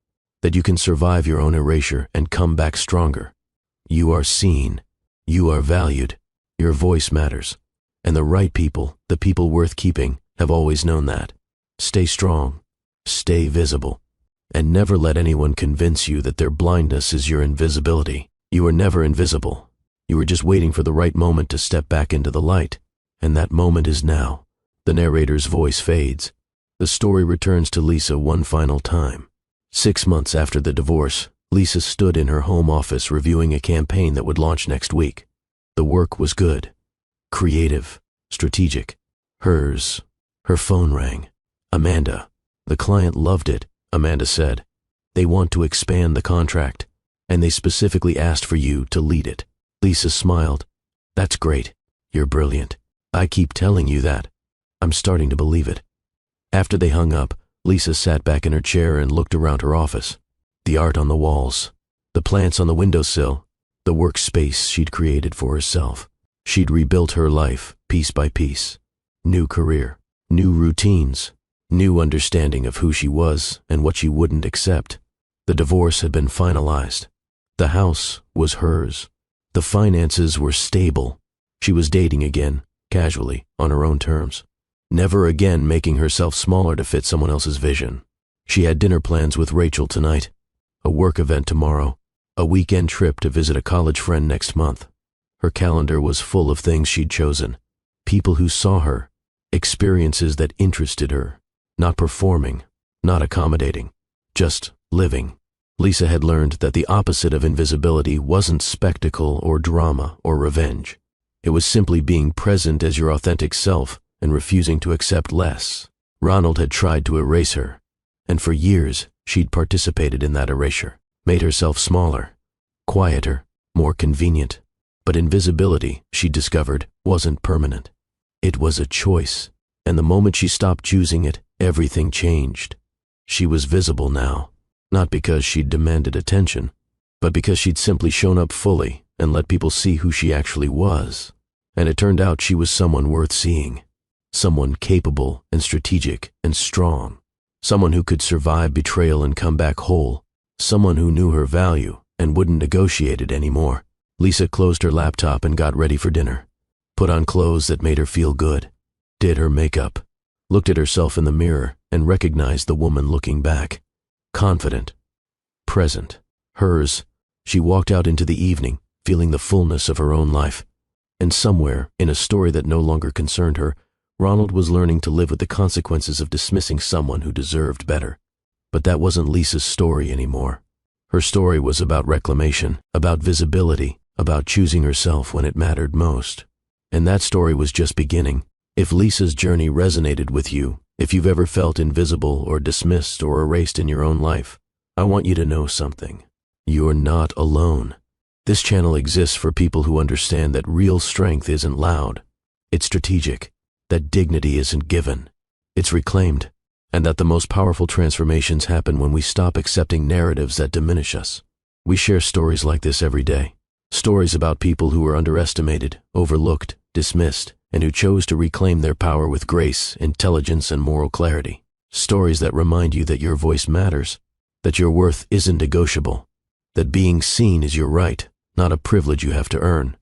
that you can survive your own erasure and come back stronger. You are seen, you are valued, your voice matters, and the right people, the people worth keeping, have always known that. Stay strong, stay visible, and never let anyone convince you that their blindness is your invisibility. You are never invisible. You are just waiting for the right moment to step back into the light, and that moment is now. The narrator's voice fades. The story returns to Lisa one final time. 6 months after the divorce, Lisa stood in her home office reviewing a campaign that would launch next week. The work was good, creative, strategic. Hers. Her phone rang. Amanda. The client loved it, Amanda said. They want to expand the contract, and they specifically asked for you to lead it. Lisa smiled. That's great. You're brilliant. I keep telling you that. I'm starting to believe it. After they hung up, Lisa sat back in her chair and looked around her office. The art on the walls, the plants on the windowsill, the workspace she'd created for herself. She'd rebuilt her life, piece by piece. New career, new routines, new understanding of who she was and what she wouldn't accept. The divorce had been finalized. The house was hers. The finances were stable. She was dating again, casually, on her own terms. Never again making herself smaller to fit someone else's vision. She had dinner plans with Rachel tonight, a work event tomorrow, a weekend trip to visit a college friend next month. Her calendar was full of things she'd chosen, people who saw her, experiences that interested her, not performing, not accommodating, just living. Lisa had learned that the opposite of invisibility wasn't spectacle or drama or revenge. It was simply being present as your authentic self and refusing to accept less. Ronald had tried to erase her, and for years she'd participated in that erasure, made herself smaller, quieter, more convenient. But invisibility, she discovered, wasn't permanent. It was a choice, and the moment she stopped choosing it, everything changed. She was visible now, not because she'd demanded attention, but because she'd simply shown up fully and let people see who she actually was. And it turned out she was someone worth seeing, someone capable and strategic and strong, Someone who could survive betrayal and come back whole. Someone who knew her value and wouldn't negotiate it anymore. Lisa closed her laptop and got ready for dinner. Put on clothes that made her feel good. Did her makeup. Looked at herself in the mirror and recognized the woman looking back. Confident. Present. Hers. She walked out into the evening, feeling the fullness of her own life. And somewhere, in a story that no longer concerned her, Ronald was learning to live with the consequences of dismissing someone who deserved better. But that wasn't Lisa's story anymore. Her story was about reclamation, about visibility, about choosing herself when it mattered most. And that story was just beginning. If Lisa's journey resonated with you, if you've ever felt invisible or dismissed or erased in your own life, I want you to know something. You're not alone. This channel exists for people who understand that real strength isn't loud. It's strategic. That dignity isn't given. It's reclaimed. And that the most powerful transformations happen when we stop accepting narratives that diminish us. We share stories like this every day. Stories about people who were underestimated, overlooked, dismissed, and who chose to reclaim their power with grace, intelligence, and moral clarity. Stories that remind you that your voice matters, that your worth isn't negotiable, that being seen is your right, not a privilege you have to earn.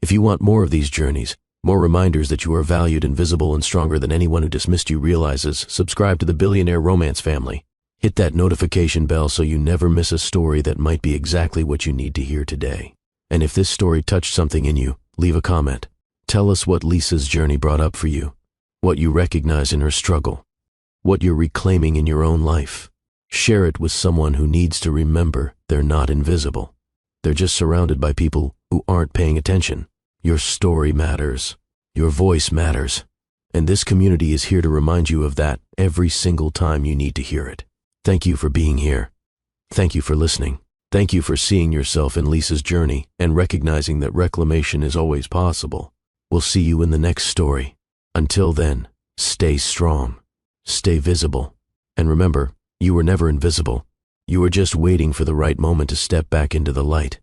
If you want more of these journeys, more reminders that you are valued and visible and stronger than anyone who dismissed you realizes, subscribe to the Billionaire Romance family. Hit that notification bell so you never miss a story that might be exactly what you need to hear today. And if this story touched something in you, leave a comment. Tell us what Lisa's journey brought up for you, what you recognize in her struggle, what you're reclaiming in your own life. Share it with someone who needs to remember they're not invisible. They're just surrounded by people who aren't paying attention. Your story matters. Your voice matters. And this community is here to remind you of that every single time you need to hear it. Thank you for being here. Thank you for listening. Thank you for seeing yourself in Lisa's journey and recognizing that reclamation is always possible. We'll see you in the next story. Until then, stay strong, stay visible, and remember, you were never invisible. You were just waiting for the right moment to step back into the light.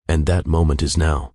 And that moment is now.